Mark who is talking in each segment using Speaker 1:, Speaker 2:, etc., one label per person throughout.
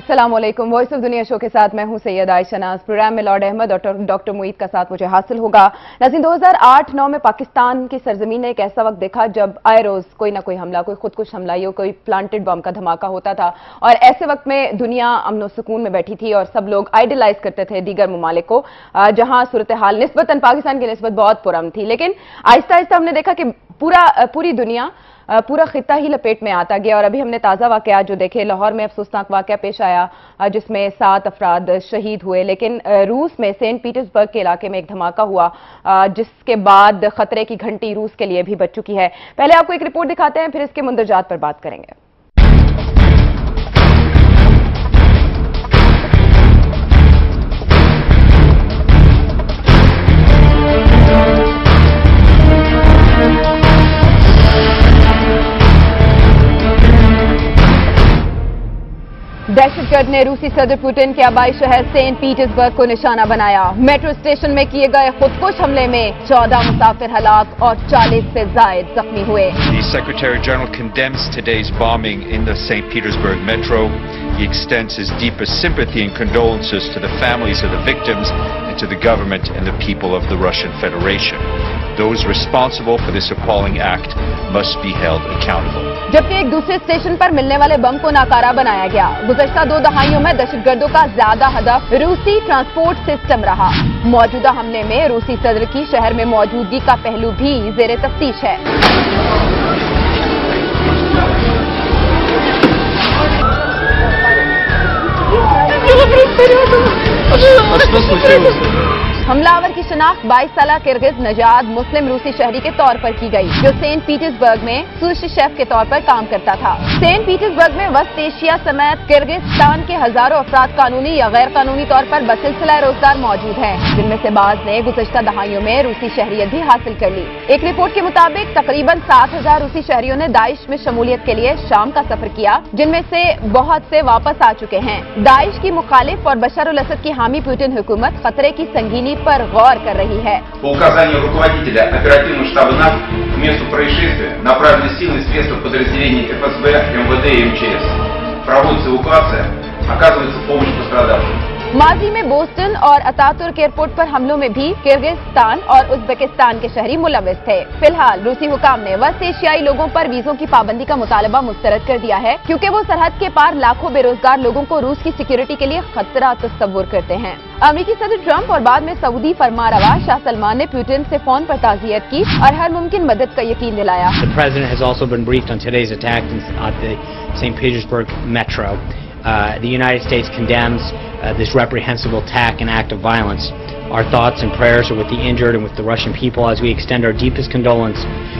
Speaker 1: अस्सलाम वालेकुम। Voice of दुनिया शो के साथ मैं हूं सैयद आयशा नाज। प्रोग्राम में लॉर्ड अहमद और डॉक्टर मुईद का साथ मुझे हासिल होगा। नाज़रीन, 2008-9 में पाकिस्तान की सरजमीन ने एक ऐसा वक्त देखा जब आए रोज कोई ना कोई हमला, कोई खुदकुश हमला या कोई प्लांटेड बम का धमाका होता था, और ऐसे वक्त में दुनिया अमन और सुकून में बैठी थी और सब लोग आइडलाइज करते थे दीगर ममालिक को, जहां सूरत हाल निस्बतन पाकिस्तान की निस्बत बहुत पुरअमन थी। लेकिन आहिस्ता आहिस्ता हमने देखा कि पूरी दुनिया, पूरा खित्ता ही लपेट में आता गया। और अभी हमने ताज़ा वाकया जो देखे, लाहौर में अफसोसनाक वाकया पेश आया जिसमें 7 अफराद शहीद हुए। लेकिन रूस में सेंट पीटर्सबर्ग के इलाके में एक धमाका हुआ जिसके बाद खतरे की घंटी रूस के लिए भी बज चुकी है। पहले आपको एक रिपोर्ट दिखाते हैं, फिर इसके मुंदरजात पर बात करेंगे। दहशतगर्द ने रूसी सदर पुतिन के आबाई शहर सेंट पीटर्सबर्ग को निशाना बनाया। मेट्रो स्टेशन में किए गए खुदकुश हमले में 14 मुसाफिर हलाक और 40 से ज्यादा जख्मी हुए।
Speaker 2: The Secretary General condemns today's bombing in the St. Petersburg metro. He extends his deepest sympathy and condolences to the families of the victims and to the government and the people of the Russian Federation. Those responsible for this appalling act must be held accountable.
Speaker 1: जबकि एक दूसरे station पर मिलने वाले बम को नाकारा बनाया गया। गुज़श्ता 2 दहाइयों में दहशतगर्दों का ज्यादा हदफ रूसी ट्रांसपोर्ट सिस्टम रहा। मौजूदा हमले में रूसी सदर की शहर में मौजूदगी का पहलू भी ज़ेरे तफ्तीश है। हमलावर की शनाख्त 22 साल किर्गिज नजाद मुस्लिम रूसी शहरी के तौर पर की गई, जो सेंट पीटर्सबर्ग में सुशी शेफ के तौर पर काम करता था। सेंट पीटर्सबर्ग में वस्त एशिया समेत किर्गिस्तान के हजारों अफराद कानूनी या गैर कानूनी तौर पर बसिलसिला रोजगार मौजूद हैं, जिनमें से बाज ने गुज़श्ता दहाइयों में रूसी शहरियत भी हासिल कर ली। एक रिपोर्ट के मुताबिक तकरीबन 7000 रूसी शहरियों ने दाइश में शमूलियत के लिए शाम का सफर किया, जिनमें से बहुत से वापस आ चुके हैं। दाइश की मुखालिफ और बशर अल असद की हामी पुतिन हुकूमत खतरे की संगीनी पर गौर कर रही है।
Speaker 3: По указанию руководителя оперативного штаба НАТО к месту происшествия направлены силы и средства подразделений ФСБ, МВД и МЧС. Проводится эвакуация, оказывается помощь пострадавшим.
Speaker 1: माजी में बोस्टन और अतातुर्क एयरपोर्ट पर हमलों में भी किर्गिस्तान और उज़्बेकिस्तान के शहरी मुलविस थे। फिलहाल रूसी हुकाम ने वस्त एशियाई लोगों पर वीजों की पाबंदी का मुतालबा मुस्तरद कर दिया है, क्योंकि वो सरहद के पार लाखों बेरोजगार लोगों को रूस की सिक्योरिटी के लिए खतरा तस्वुर करते हैं। अमेरिकी सदर ट्रंप और बाद में सऊदी फरमारवा शाह सलमान ने पुतिन से फोन पर ताज़ियत की और हर मुमकिन मदद का यकीन दिलाया।
Speaker 4: The president has also been briefed on today's attack at the St. Petersburg metro. The United States condemns this reprehensible attack and act of violence. Our thoughts and prayers are with the injured and with the Russian people as we extend our deepest condolences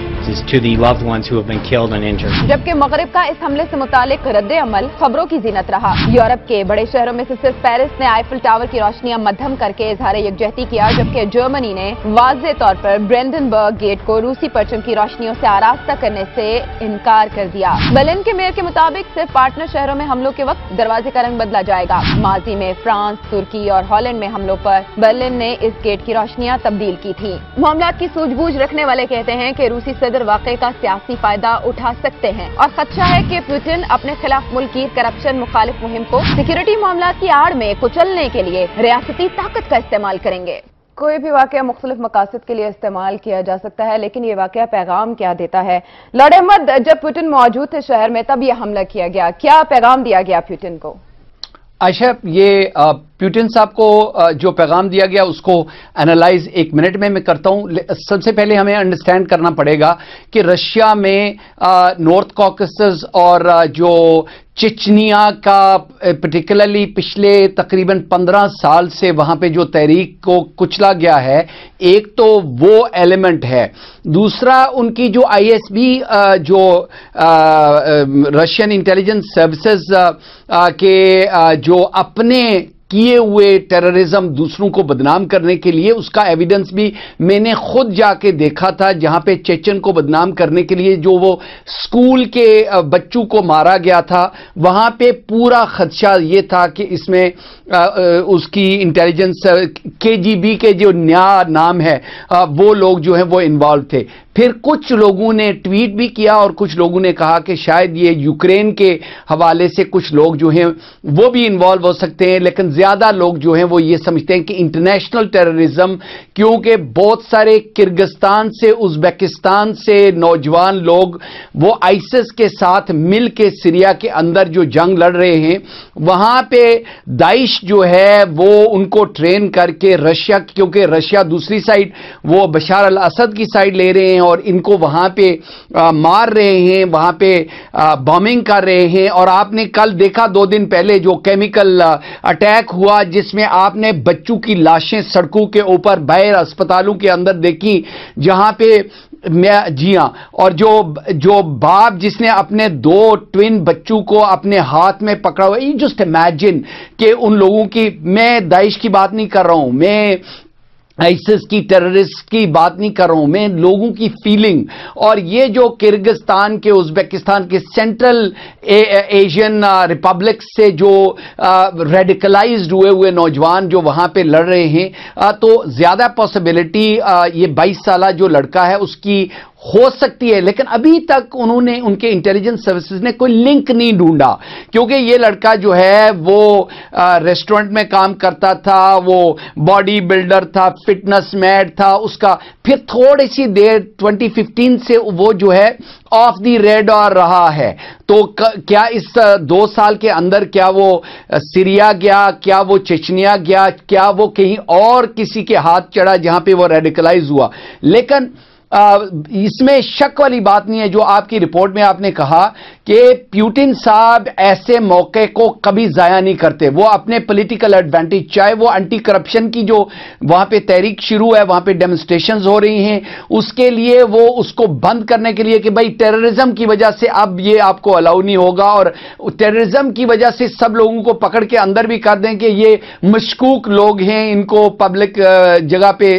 Speaker 4: to the loved ones who have been killed and injured.
Speaker 1: जबकि मगरिब का इस हमले से मुतालिक रद्द अमल खबरों की जीनत रहा। यूरोप के बड़े शहरों में से सिर्फ पेरिस ने आईफिल टावर की रोशनियां मध्यम करके इजहार यकजहती किया, जबकि जर्मनी ने वाज़े तौर पर ब्रेंडनबर्ग गेट को रूसी परचम की रोशनियों से आरास्ता करने से इनकार कर दिया। बर्लिन के मेयर के मुताबिक सिर्फ पार्टनर शहरों में हमलों के वक्त दरवाजे का रंग बदला जाएगा। माजी में फ्रांस, तुर्की और हॉलैंड में हमलों पर बर्लिन ने इस गेट की रोशनियां तब्दील की थी। मामलात की सूझबूझ रखने वाले कहते हैं कि रूसी सदर वाकई का सियासी फायदा उठा सकते हैं और खदशा है कि पुतिन अपने खिलाफ मुल्क की करप्शन मुखालिफ मुहिम को सिक्योरिटी मामलात की आड़ में कुचलने के लिए रियासती ताकत का इस्तेमाल करेंगे। कोई भी वाकया मुख्तलिफ मकासद के लिए इस्तेमाल किया जा सकता है, लेकिन ये वाकया पैगाम क्या देता है? लॉर्ड अहमद, जब पुतिन मौजूद थे शहर में तब यह हमला किया गया, क्या पैगाम दिया गया पुतिन को?
Speaker 5: आयशा, ये पुतिन साहब को जो पैगाम दिया गया उसको एनालाइज 1 मिनट में मैं करता हूं। सबसे पहले हमें अंडरस्टैंड करना पड़ेगा कि रशिया में नॉर्थ कॉकेसस और जो चेचनिया का पर्टिकुलरली पिछले तकरीबन 15 साल से वहां पे जो तहरीक को कुचला गया है, एक तो वो एलिमेंट है, दूसरा उनकी जो आईएसबी जो रशियन इंटेलिजेंस सर्विसेज के जो अपने किए हुए टेररिज्म दूसरों को बदनाम करने के लिए, उसका एविडेंस भी मैंने खुद जाके देखा था, जहां पे चेचन को बदनाम करने के लिए जो वो स्कूल के बच्चों को मारा गया था, वहां पे पूरा खदशा ये था कि इसमें उसकी इंटेलिजेंस केजीबी के जो नया नाम है वो लोग जो हैं वो इन्वॉल्व थे। फिर कुछ लोगों ने ट्वीट भी किया और कुछ लोगों ने कहा कि शायद ये यूक्रेन के हवाले से कुछ लोग जो हैं वो भी इन्वॉल्व हो सकते हैं, लेकिन ज्यादा लोग जो हैं वो ये समझते हैं कि इंटरनेशनल टेररिज्म, क्योंकि बहुत सारे किर्गिस्तान से, उज्बेकिस्तान से नौजवान लोग वो आईसिस के साथ मिल के सीरिया के अंदर जो जंग लड़ रहे हैं, वहां पे दाइश जो है वो उनको ट्रेन करके रशिया, क्योंकि रशिया दूसरी साइड वो बशार अल असद की साइड ले रहे हैं और इनको वहां पे मार रहे हैं, वहां पे बॉम्बिंग कर रहे हैं। और आपने कल देखा 2 दिन पहले जो केमिकल अटैक हुआ जिसमें आपने बच्चों की लाशें सड़कों के ऊपर बाहर अस्पतालों के अंदर देखी, जहां पे जी हां, और जो बाप जिसने अपने 2 ट्विन बच्चों को अपने हाथ में पकड़ा हुआ, यू जस्ट इमेजिन कि उन लोगों की, मैं दाइश की बात नहीं कर रहा हूं, मैं आईसिस की, टेररिस्ट की बात नहीं कर रहा हूं, मैं लोगों की फीलिंग। और ये जो किर्गिस्तान के, उज्बेकिस्तान के, सेंट्रल एशियन रिपब्लिक से जो रेडिकलाइज्ड हुए नौजवान जो वहां पे लड़ रहे हैं, तो ज्यादा पॉसिबिलिटी ये 22 साल जो लड़का है उसकी हो सकती है, लेकिन अभी तक उन्होंने, उनके इंटेलिजेंस सर्विसेज ने कोई लिंक नहीं ढूंढा, क्योंकि ये लड़का जो है वो रेस्टोरेंट में काम करता था, वो बॉडी बिल्डर था, फिटनेस मैन था, उसका फिर थोड़ी सी देर 2015 से वो जो है ऑफ द रेडार रहा है। तो क्या इस 2 साल के अंदर क्या वो सीरिया गया, क्या वो चेचनिया गया, क्या वो कहीं और किसी के हाथ चढ़ा जहां पे वो रेडिकलाइज हुआ? लेकिन इसमें शक वाली बात नहीं है जो आपकी रिपोर्ट में आपने कहा कि पुतिन साहब ऐसे मौके को कभी जाया नहीं करते, वो अपने पॉलिटिकल एडवांटेज, चाहे वो एंटी करप्शन की जो वहां पे तहरीक शुरू है, वहां पे डेमोन्स्ट्रेशंस हो रही हैं, उसके लिए वो उसको बंद करने के लिए कि भाई टेररिज्म की वजह से अब ये आपको अलाउ नहीं होगा, और टेररिज्म की वजह से सब लोगों को पकड़ के अंदर भी कर दें कि ये मशकूक लोग हैं, इनको पब्लिक जगह पे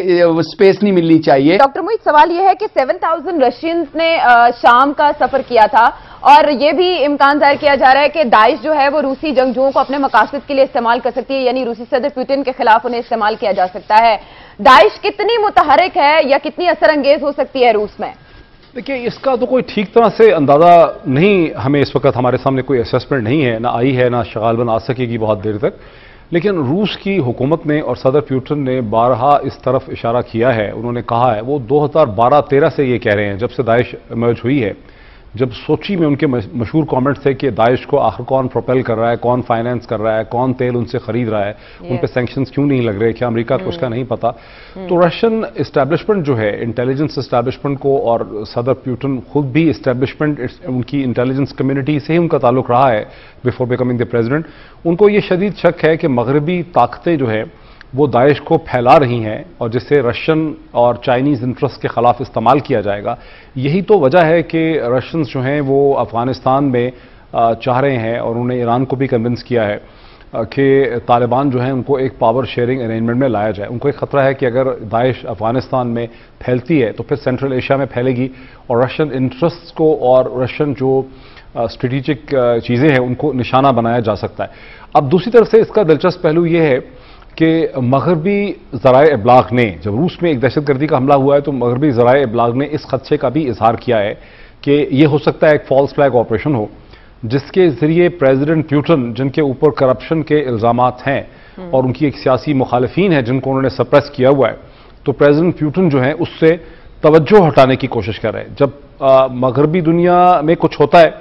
Speaker 5: स्पेस नहीं मिलनी चाहिए।
Speaker 1: डॉक्टर मोहित, सवाल यह है कि 7000 रशियंस ने शाम का सफर किया था, और यह भी इम्कान जाहिर किया जा रहा है कि दाइश जो है वो रूसी जंगजुओं को अपने मकासद के लिए इस्तेमाल कर सकती है, यानी रूसी सदर पुतिन के खिलाफ उन्हें इस्तेमाल किया जा सकता है। दाइश कितनी मुतहरिक है या कितनी असरअंगेज हो सकती है रूस में?
Speaker 6: देखिए, इसका तो कोई ठीक तरह से अंदाजा नहीं, हमें इस वक्त हमारे सामने कोई असेसमेंट नहीं है, ना आई है, ना शगालबन आ सकेगी बहुत देर तक। लेकिन रूस की हुकूमत ने और सदर पुतिन ने बारहा इस तरफ इशारा किया है, उन्होंने कहा है, वो 2012-13 से ये कह रहे हैं, जब से दाइश इमर्ज हुई है, जब सोची में उनके मशहूर कमेंट्स थे कि दाइश को आखिर कौन प्रोपेल कर रहा है, कौन फाइनेंस कर रहा है, कौन तेल उनसे खरीद रहा है, उन पे सैंक्शंस क्यों नहीं लग रहे, क्या अमेरिका को उसका नहीं पता। तो रशियन इस्टेब्लिशमेंट जो है, इंटेलिजेंस इस्टेब्लिशमेंट को, और सदर पुतिन खुद भी इस्टेब्लिशमेंट, उनकी इंटेलिजेंस कम्युनिटी से ही उनका ताल्लुक रहा है बिफोर बिकमिंग द प्रेसिडेंट, उनको ये शदीद शक है कि मगरबी ताकतें जो है वो दाइश को फैला रही हैं और जिसे रशियन और चाइनीज़ इंटरेस्ट के ख़िलाफ़ इस्तेमाल किया जाएगा। यही तो वजह है कि रशियंस जो हैं वो अफ़गानिस्तान में चाह रहे हैं, और उन्होंने ईरान को भी कन्विंस किया है कि तालिबान जो है उनको एक पावर शेयरिंग अरेंजमेंट में लाया जाए। उनको एक ख़तरा है कि अगर दाइश अफ़गानिस्तान में फैलती है तो फिर सेंट्रल एशिया में फैलेगी, और रशियन इंटरेस्ट को और रशियन जो स्ट्रेटिजिक चीज़ें हैं उनको निशाना बनाया जा सकता है। अब दूसरी तरफ से इसका दिलचस्प पहलू ये है कि मगरबी ज़राए इब्लाग ने, जब रूस में एक दहशतगर्दी का हमला हुआ है तो मगरबी ज़राए इब्लाग ने इस खदशे का भी इजहार किया है कि ये हो सकता है एक फॉल्स फ्लैग ऑपरेशन हो, जिसके ज़रिए प्रेसिडेंट पुतिन, जिनके ऊपर करप्शन के इल्ज़ामात हैं और उनकी एक सियासी मुखालिफिन है जिनको उन्होंने सप्रेस किया हुआ है, तो प्रेसिडेंट पुतिन जो है उससे तवज्जो हटाने की कोशिश कर रहे हैं। जब मगरबी दुनिया में कुछ होता है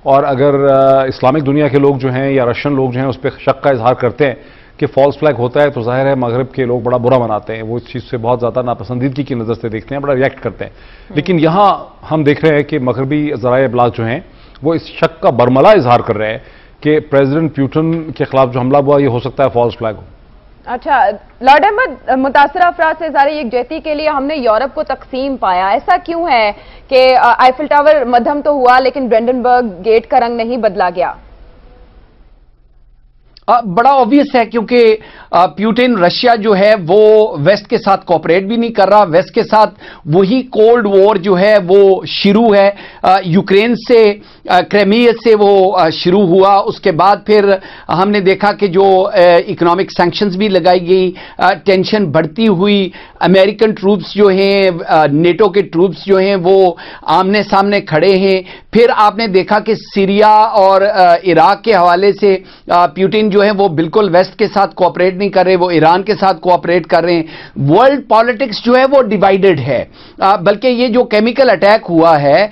Speaker 6: और अगर इस्लामिक दुनिया के लोग जो हैं या रशियन लोग जो हैं उस पर शक का इजहार करते हैं कि फॉल्स फ्लैग होता है, तो जाहिर है मगरब के लोग बड़ा बुरा मनाते हैं, वो इस चीज़ से बहुत ज़्यादा नापसंदीदगी की नज़र से देखते हैं, बड़ा रिएक्ट करते हैं। लेकिन यहाँ हम देख रहे हैं कि मगरबी ज़राए इब्लाग जो हैं वो इस शक का बरमला इजहार कर रहे हैं कि प्रेसिडेंट पुतिन के खिलाफ जो हमला हुआ ये हो सकता है फॉल्स फ्लैग हो।
Speaker 1: अच्छा लॉर्ड अहमद, मुतासरा अफराद से इज़हार यकजहती के लिए हमने यूरोप को तकसीम पाया, ऐसा क्यों है कि आईफिल टावर मध्यम तो हुआ लेकिन ब्रेंडनबर्ग गेट का रंग नहीं बदला गया?
Speaker 5: बड़ा ऑब्वियस है क्योंकि प्यूटिन रशिया जो है वो वेस्ट के साथ कोऑपरेट भी नहीं कर रहा। वेस्ट के साथ वही कोल्ड वॉर जो है वो शुरू है, यूक्रेन से क्राइमिया से वो शुरू हुआ। उसके बाद फिर हमने देखा कि जो इकोनॉमिक सैंक्शंस भी लगाई गई, टेंशन बढ़ती हुई, अमेरिकन ट्रूप्स जो हैं, नेटो के ट्रूप्स जो हैं वो आमने सामने खड़े हैं। फिर आपने देखा कि सीरिया और इराक के हवाले से प्यूटिन जो है वो बिल्कुल वेस्ट के साथ कोऑपरेट नहीं कर रहे, वो ईरान के साथ कोऑपरेट कर रहे हैं। वर्ल्ड पॉलिटिक्स जो है वो डिवाइडेड है। बल्कि ये जो केमिकल अटैक हुआ है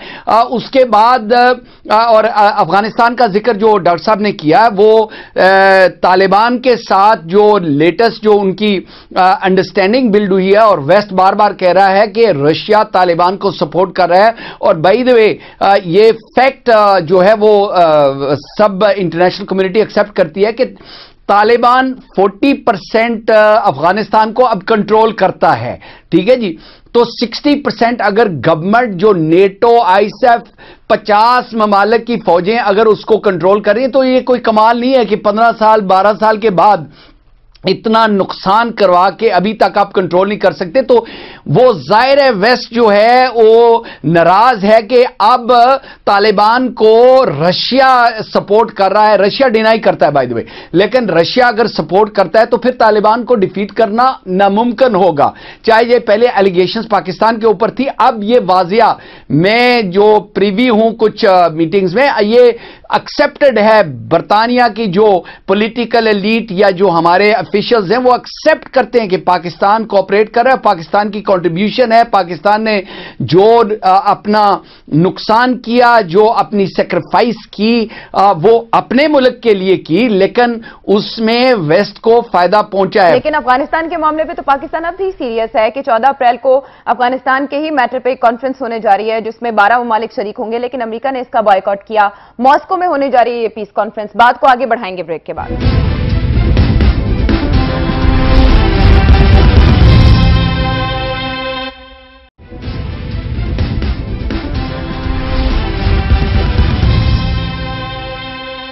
Speaker 5: उसके बाद और अफगानिस्तान का जिक्र जो डॉक्टर साहब ने किया, वो तालिबान के साथ जो लेटेस्ट जो उनकी अंडरस्टैंडिंग बिल्ड हुई है, और वेस्ट बार बार कह रहा है कि रशिया तालिबान को सपोर्ट कर रहा है। और बाय द वे ये फैक्ट जो है वो सब इंटरनेशनल कम्युनिटी एक्सेप्ट करती है कि तालिबान 40% अफगानिस्तान को अब कंट्रोल करता है। ठीक है जी, तो 60% अगर गवर्नमेंट जो नेटो आईएसएफ 50 ममालिक की फौजें अगर उसको कंट्रोल कर रही है, तो ये कोई कमाल नहीं है कि 15 साल 12 साल के बाद इतना नुकसान करवा के अभी तक आप कंट्रोल नहीं कर सकते। तो वो जाहिर है वेस्ट जो है वो नाराज है कि अब तालिबान को रशिया सपोर्ट कर रहा है। रशिया डिनाई करता है बाय द वे, लेकिन रशिया अगर सपोर्ट करता है तो फिर तालिबान को डिफीट करना नामुमकिन होगा। चाहे ये पहले एलिगेशंस पाकिस्तान के ऊपर थी, अब ये वाजिया, मैं जो प्रीवी हूं कुछ मीटिंग्स में, ये एक्सेप्टेड है। बरतानिया की जो पॉलिटिकल एलीट या जो हमारे ऑफिशियल्स हैं वो एक्सेप्ट करते हैं कि पाकिस्तान कोऑपरेट कर रहा है, पाकिस्तान की कंट्रीब्यूशन है, पाकिस्तान ने जो अपना नुकसान किया, जो अपनी सेक्रीफाइस की, वो अपने मुल्क के लिए की, लेकिन उसमें वेस्ट को फायदा पहुंचा है।
Speaker 1: लेकिन अफगानिस्तान के मामले पे तो पाकिस्तान अब भी सीरियस है कि 14 अप्रैल को अफगानिस्तान के ही मैटर पे कॉन्फ्रेंस होने जा रही है जिसमें 12 ममालिक शरीक होंगे, लेकिन अमेरिका ने इसका बॉयकॉट किया। मॉस्को में होने जा रही है ये पीस कॉन्फ्रेंस। बात को आगे बढ़ाएंगे ब्रेक के बाद।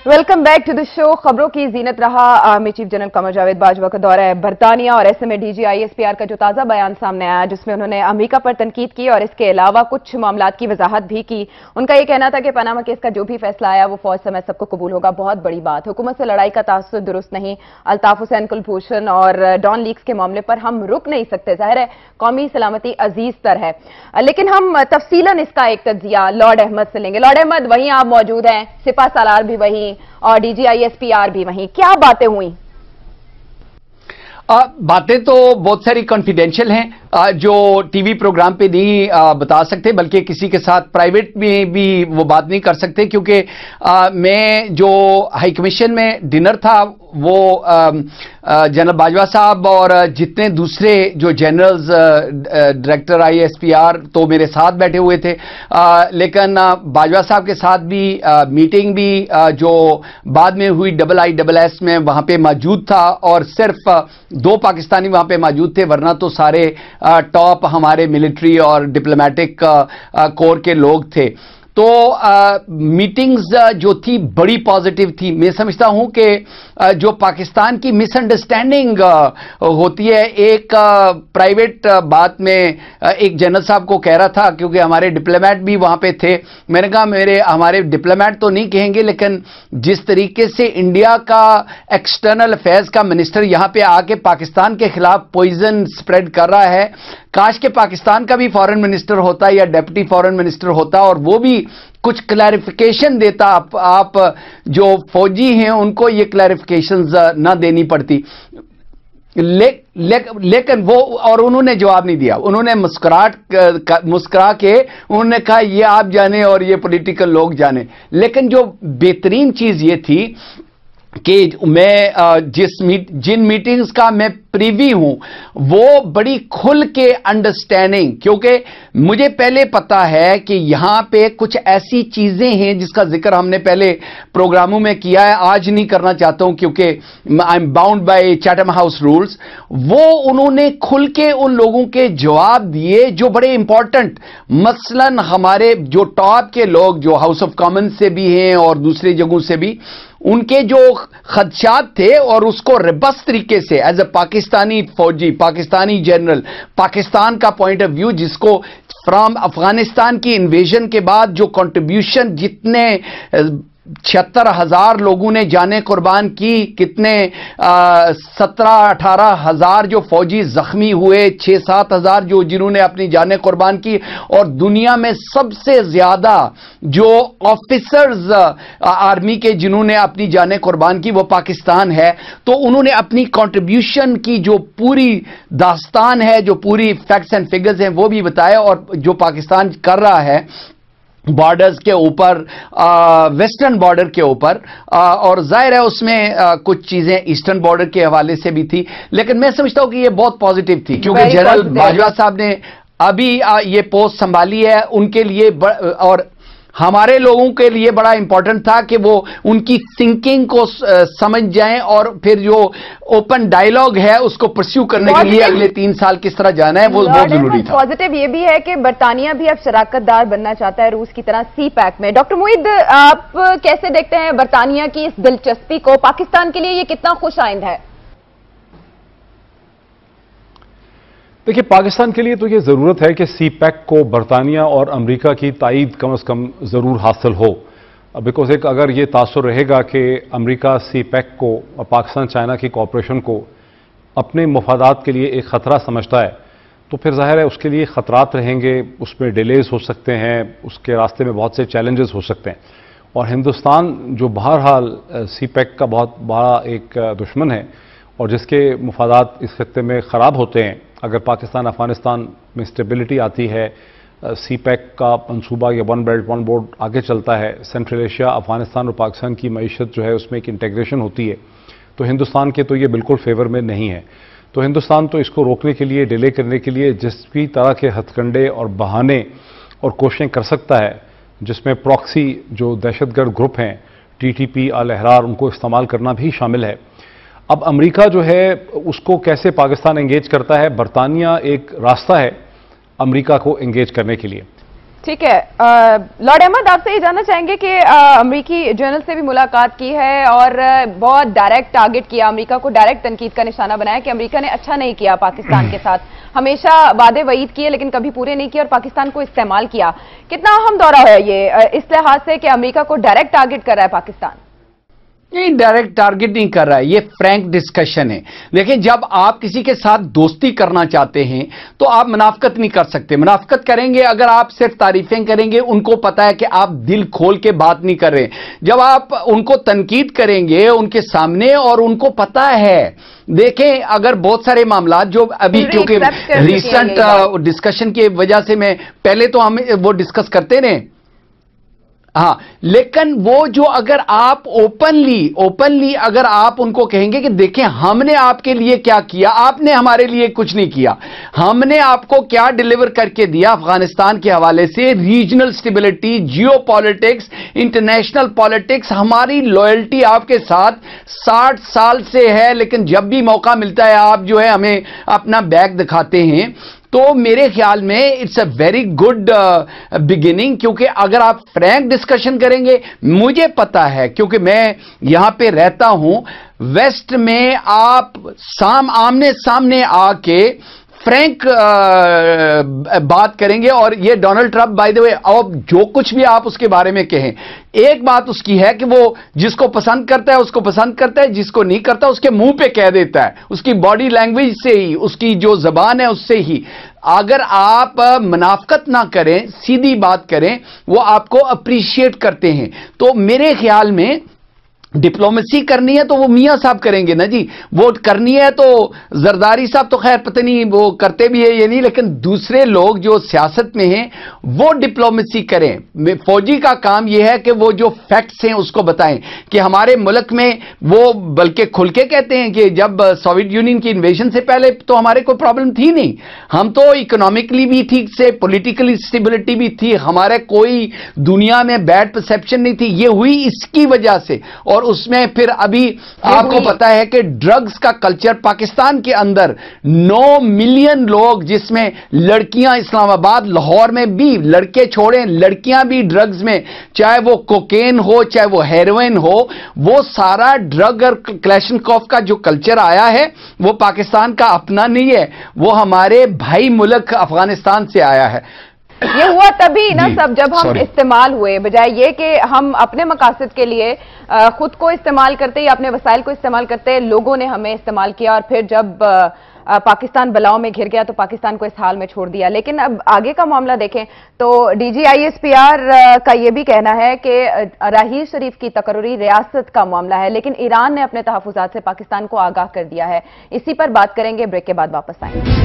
Speaker 1: Welcome back to the show. खबरों की जीनत रहा army chief general Qamar Javed Bajwa का दौरा है बरतानिया, और ऐसे में डीजी आईएसपीआर का जो ताजा बयान सामने आया जिसमें उन्होंने अमेरिका पर तनकीद की और इसके अलावा कुछ मामलात की वजाहत भी की। उनका यह कहना था कि पनामा केस का जो भी फैसला आया वो फौज समेत सबको कबूल होगा। बहुत बड़ी बात, हुकूमत से लड़ाई का तासुर दुरुस्त नहीं। अल्ताफ हुसैन कुलभूषण और डॉन लीक्स के मामले पर हम रुक नहीं सकते। जाहिर है कौमी सलामती अजीज तर है, लेकिन हम तफसीलन इसका एक तज्जिया लॉर्ड अहमद से लेंगे। लॉर्ड अहमद, वहीं आप मौजूद हैं, सिपा सालार भी वहीं और डीजी आईएसपीआर भी वहीं, क्या बातें हुई?
Speaker 5: बातें तो बहुत सारी कॉन्फिडेंशियल हैं जो टीवी प्रोग्राम पे नहीं बता सकते, बल्कि किसी के साथ प्राइवेट में भी वो बात नहीं कर सकते, क्योंकि मैं जो हाई कमीशन में डिनर था वो जनरल बाजवा साहब और जितने दूसरे जो जनरल्स डायरेक्टर आईएसपीआर तो मेरे साथ बैठे हुए थे, लेकिन बाजवा साहब के साथ भी मीटिंग भी जो बाद में हुई IISS में वहां पे मौजूद था, और सिर्फ 2 पाकिस्तानी वहां पे मौजूद थे, वरना तो सारे टॉप हमारे मिलिट्री और डिप्लोमेटिक कोर के लोग थे। तो मीटिंग्स जो थी बड़ी पॉजिटिव थी। मैं समझता हूं कि जो पाकिस्तान की मिसअंडरस्टैंडिंग होती है, एक प्राइवेट बात में एक जनरल साहब को कह रहा था, क्योंकि हमारे डिप्लोमेट भी वहां पे थे, मैंने कहा हमारे डिप्लोमेट तो नहीं कहेंगे, लेकिन जिस तरीके से इंडिया का एक्सटर्नल अफेयर्स का मिनिस्टर यहां पे आके पाकिस्तान के खिलाफ पॉइजन स्प्रेड कर रहा है, काश के पाकिस्तान का भी फॉरेन मिनिस्टर होता या डिप्टी फॉरेन मिनिस्टर होता और वो भी कुछ क्लैरिफिकेशन देता। आप जो फौजी हैं उनको ये क्लैरिफिकेशंस ना देनी पड़ती, लेकिन वो, और उन्होंने जवाब नहीं दिया। उन्होंने मुस्कुरा के उन्होंने कहा ये आप जाने और ये पॉलिटिकल लोग जाने। लेकिन जो बेहतरीन चीज ये थी कि मैं जिन मीटिंग्स का मैं प्रीवी हूं वो बड़ी खुल के अंडरस्टैंडिंग, क्योंकि मुझे पहले पता है कि यहां पे कुछ ऐसी चीजें हैं जिसका जिक्र हमने पहले प्रोग्रामों में किया है, आज नहीं करना चाहता हूं क्योंकि I am bound by Chatham house rules. वो उन्होंने खुल के उन लोगों के जवाब दिए जो बड़े इंपॉर्टेंट, मसलन हमारे जो टॉप के लोग जो हाउस ऑफ कॉमन्स से भी हैं और दूसरी जगहों से भी, उनके जो खदशात थे और उसको रिबस तरीके से एज ए पाकिस्तानी फौजी, पाकिस्तानी जनरल, पाकिस्तान का पॉइंट ऑफ व्यू, जिसको फ्रॉम अफगानिस्तान की इन्वेजन के बाद जो कंट्रीब्यूशन, जितने 76,000 लोगों ने जाने कुर्बान की, कितने 17-18 हजार जो फौजी जख्मी हुए, 6-7 हजार जो जिन्होंने अपनी जाने कुर्बान की, और दुनिया में सबसे ज्यादा जो ऑफिसर्स आर्मी के जिन्होंने अपनी जाने कुर्बान की वो पाकिस्तान है। तो उन्होंने अपनी कंट्रीब्यूशन की जो पूरी दास्तान है, जो पूरी फैक्ट्स एंड फिगर्स हैं वो भी बताया, और जो पाकिस्तान कर रहा है बॉर्डर्स के ऊपर, वेस्टर्न बॉर्डर के ऊपर, और जाहिर है उसमें कुछ चीजें ईस्टर्न बॉर्डर के हवाले से भी थी, लेकिन मैं समझता हूं कि ये बहुत पॉजिटिव थी, क्योंकि जनरल बाजवा साहब ने अभी ये पोस्ट संभाली है, उनके लिए और हमारे लोगों के लिए बड़ा इंपॉर्टेंट था कि वो उनकी थिंकिंग को समझ जाएं, और फिर जो ओपन डायलॉग है उसको परस्यू करने के लिए अगले 3 साल किस तरह जाना है वो बहुत जरूरी था।
Speaker 1: पॉजिटिव ये भी है कि बरतानिया भी अब शराकतदार बनना चाहता है रूस की तरह सी पैक में। डॉक्टर मुईद, आप कैसे देखते हैं बरतानिया की इस दिलचस्पी को? पाकिस्तान के लिए ये कितना खुश आइंद है?
Speaker 6: देखिए, पाकिस्तान के लिए तो ये ज़रूरत है कि सी पैक को बरतानिया और अमेरिका की ताईद कम से कम ज़रूर हासिल हो, बिकॉज एक अगर ये तासुर रहेगा कि अमेरिका सी पैक को और पाकिस्तान चाइना की कॉपरेशन को अपने मफादात के लिए एक ख़तरा समझता है, तो फिर ज़ाहिर है उसके लिए ख़तरात रहेंगे, उसमें डिलेज हो सकते हैं, उसके रास्ते में बहुत से चैलेंजेस हो सकते हैं। और हिंदुस्तान जो बहरहाल सी पैक का बहुत बड़ा एक दुश्मन है और जिसके मफादात इस खत्ते में ख़राब होते हैं, अगर पाकिस्तान अफगानिस्तान में स्टेबिलिटी आती है, सी पैक का मंसूबा या वन बेल्ट वन बोर्ड आगे चलता है, सेंट्रल एशिया, अफगानिस्तान और पाकिस्तान की मईशत जो है उसमें एक इंटीग्रेशन होती है, तो हिंदुस्तान के तो ये बिल्कुल फेवर में नहीं है। तो हिंदुस्तान तो इसको रोकने के लिए, डिले करने के लिए जिस भी तरह के हथकंडे और बहाने और कोशिशें कर सकता है, जिसमें प्रॉक्सी जो दहशतगर्द ग्रुप हैं, टीटीपी, अल अहरार, उनको इस्तेमाल करना भी शामिल है। अब अमेरिका जो है उसको कैसे पाकिस्तान एंगेज करता है, बरतानिया एक रास्ता है अमेरिका को एंगेज करने के लिए।
Speaker 1: ठीक है, लॉर्ड अहमद, आपसे ये जानना चाहेंगे कि अमेरिकी जनरल से भी मुलाकात की है और बहुत डायरेक्ट टारगेट किया, अमेरिका को डायरेक्ट तनकीद का निशाना बनाया कि अमेरिका ने अच्छा नहीं किया पाकिस्तान के साथ, हमेशा वादे वईद किए लेकिन कभी पूरे नहीं किए और पाकिस्तान को इस्तेमाल किया। कितना अहम दौरा है ये इस लिहाज से कि अमेरिका को डायरेक्ट टारगेट कर रहा है पाकिस्तान?
Speaker 5: नहीं, डायरेक्ट टारगेट नहीं कर रहा है, ये फ्रैंक डिस्कशन है। देखिए, जब आप किसी के साथ दोस्ती करना चाहते हैं तो आप मुनाफकत नहीं कर सकते। मुनाफकत करेंगे अगर आप सिर्फ तारीफें करेंगे, उनको पता है कि आप दिल खोल के बात नहीं कर रहे। जब आप उनको तनकीद करेंगे उनके सामने और उनको पता है, देखें अगर बहुत सारे मामला जो अभी क्योंकि रिसेंट डिस्कशन की वजह से मैं पहले तो हम वो डिस्कस करते रहे, हाँ, लेकिन वो जो अगर आप ओपनली अगर आप उनको कहेंगे कि देखें हमने आपके लिए क्या किया, आपने हमारे लिए कुछ नहीं किया, हमने आपको क्या डिलीवर करके दिया अफगानिस्तान के हवाले से, रीजनल स्टेबिलिटी, जियो पॉलिटिक्स, इंटरनेशनल पॉलिटिक्स, हमारी लॉयल्टी आपके साथ 60 साल से है, लेकिन जब भी मौका मिलता है आप जो है हमें अपना बैग दिखाते हैं। तो मेरे ख्याल में it's a very good beginning, क्योंकि अगर आप फ्रैंक डिस्कशन करेंगे, मुझे पता है क्योंकि मैं यहां पे रहता हूं, वेस्ट में आप आमने सामने आके फ्रैंक बात करेंगे, और ये Donald Trump by the way, अब जो कुछ भी आप उसके बारे में कहें, एक बात उसकी है कि वो जिसको पसंद करता है उसको पसंद करता है, जिसको नहीं करता उसके मुंह पे कह देता है, उसकी बॉडी लैंग्वेज से ही, उसकी जो जबान है उससे ही। अगर आप मुनाफकत ना करें, सीधी बात करें, वो आपको अप्रिशिएट करते हैं। तो मेरे ख्याल में डिप्लोमेसी करनी है तो वो मियां साहब करेंगे ना जी, वो करनी है तो जरदारी साहब तो खैर पता नहीं वो करते भी है ये नहीं, लेकिन दूसरे लोग जो सियासत में हैं वो डिप्लोमेसी करें। फौजी का काम यह है कि वो जो फैक्ट्स हैं उसको बताएं कि हमारे मुल्क में, वो बल्कि खुल के कहते हैं कि जब सोवियत यूनियन की इन्वेजन से पहले तो हमारे कोई प्रॉब्लम थी नहीं, हम तो इकोनॉमिकली भी ठीक से, पॉलिटिकली स्टेबिलिटी भी थी, हमारे कोई दुनिया में बैड परसेप्शन नहीं थी, ये हुई इसकी वजह से। और اور اس میں پھر ابھی آپ کو پتا ہے کہ ڈرگز کا کلچر پاکستان کے اندر 9 ملین لوگ، جس میں لڑکیاں، اسلام آباد لاہور میں بھی لڑکے چھوڑیں لڑکیاں بھی ڈرگز میں، چاہے وہ کوکین ہو چاہے وہ ہیروئن ہو، وہ سارا ڈرگ اور کلیشنکوف کا جو کلچر آیا ہے وہ پاکستان کا اپنا نہیں ہے، وہ ہمارے بھائی ملک افغانستان سے آیا ہے۔
Speaker 1: یہ ہوا تبھی نا سب جب ہم استعمال ہوئے، بجائے یہ کہ ہم اپنے مقاصد کے لیے خود کو استعمال کرتے یا اپنے وسائل کو استعمال کرتے، لوگوں نے ہمیں استعمال کیا اور پھر جب پاکستان بلاؤں میں گھر گیا تو پاکستان کو اس حال میں چھوڑ دیا۔ لیکن اب آگے کا معاملہ دیکھیں تو D G I S P R کا یہ بھی کہنا ہے کہ راحیل شریف کی تقرری ریاست کا معاملہ ہے، لیکن ایران نے اپنے تحفظات سے پاکستان کو آگاہ کر دیا ہے۔ اسی پر بات کریں گے، بریک کے بعد واپس آئیں گے۔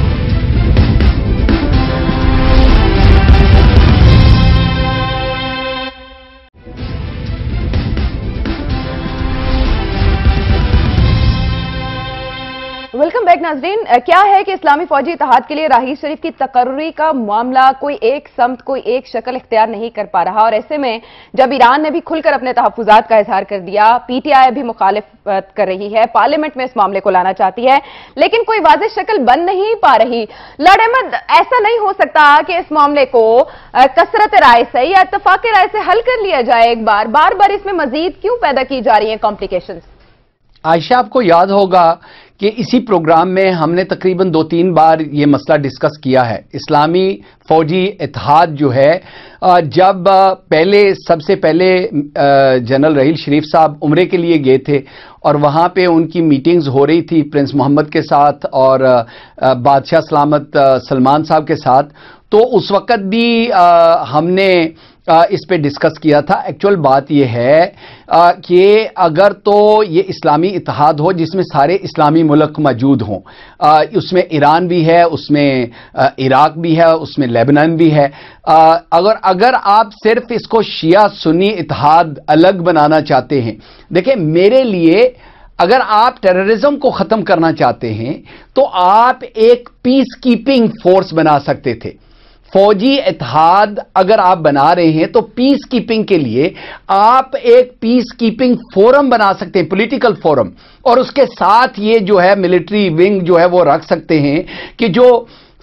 Speaker 1: ویلکم بیک ناظرین، کیا ہے کہ اسلامی فوجی اتحاد کے لیے راحیل شریف کی تقرری کا معاملہ کوئی ایک سمت کوئی ایک شکل اختیار نہیں کر پا رہا، اور ایسے میں جب ایران نے بھی کھل کر اپنے تحفظات کا اظہار کر دیا، پی ٹی آئی بھی مخالفت کر رہی ہے، پارلیمنٹ میں اس معاملے کو لانا چاہتی ہے، لیکن کوئی واضح شکل بن نہیں پا رہی۔ لارڈ احمد، ایسا نہیں ہو سکتا کہ اس معاملے کو کثرت رائے سے یا اتفاق رائے سے حل کر لیا جائے؟ ایک بار بار اس میں مزید کیوں پیدا کی جا رہی ہیں کمپلیکیشنز؟
Speaker 5: عائشہ، آپ کو یاد ہوگا کہ اسی پروگرام میں ہم نے تقریباً 2-3 بار یہ مسئلہ ڈسکس کیا ہے۔ اسلامی فوجی اتحاد جو ہے، جب سب سے پہلے جنرل راحیل شریف صاحب عمرے کے لیے گئے تھے اور وہاں پہ ان کی میٹنگز ہو رہی تھی پرنس محمد کے ساتھ اور بادشاہ سلامت سلمان صاحب کے ساتھ، تو اس وقت بھی ہم نے اس پہ ڈسکس کیا تھا۔ ایکچول بات یہ ہے کہ اگر تو یہ اسلامی اتحاد ہو جس میں سارے اسلامی ملک موجود ہوں، اس میں ایران بھی ہے، اس میں عراق بھی ہے، اس میں لیبنان بھی ہے، اگر آپ صرف اس کو شیعہ سنی اتحاد الگ بنانا چاہتے ہیں، دیکھیں میرے لیے اگر آپ ٹیررزم کو ختم کرنا چاہتے ہیں تو آپ ایک پیس کیپنگ فورس بنا سکتے تھے۔ فوجی اتحاد اگر آپ بنا رہے ہیں تو پیس کیپنگ کے لیے آپ ایک پیس کیپنگ فورم بنا سکتے ہیں، پولیٹیکل فورم، اور اس کے ساتھ یہ جو ہے ملٹری ونگ جو ہے وہ رکھ سکتے ہیں کہ جو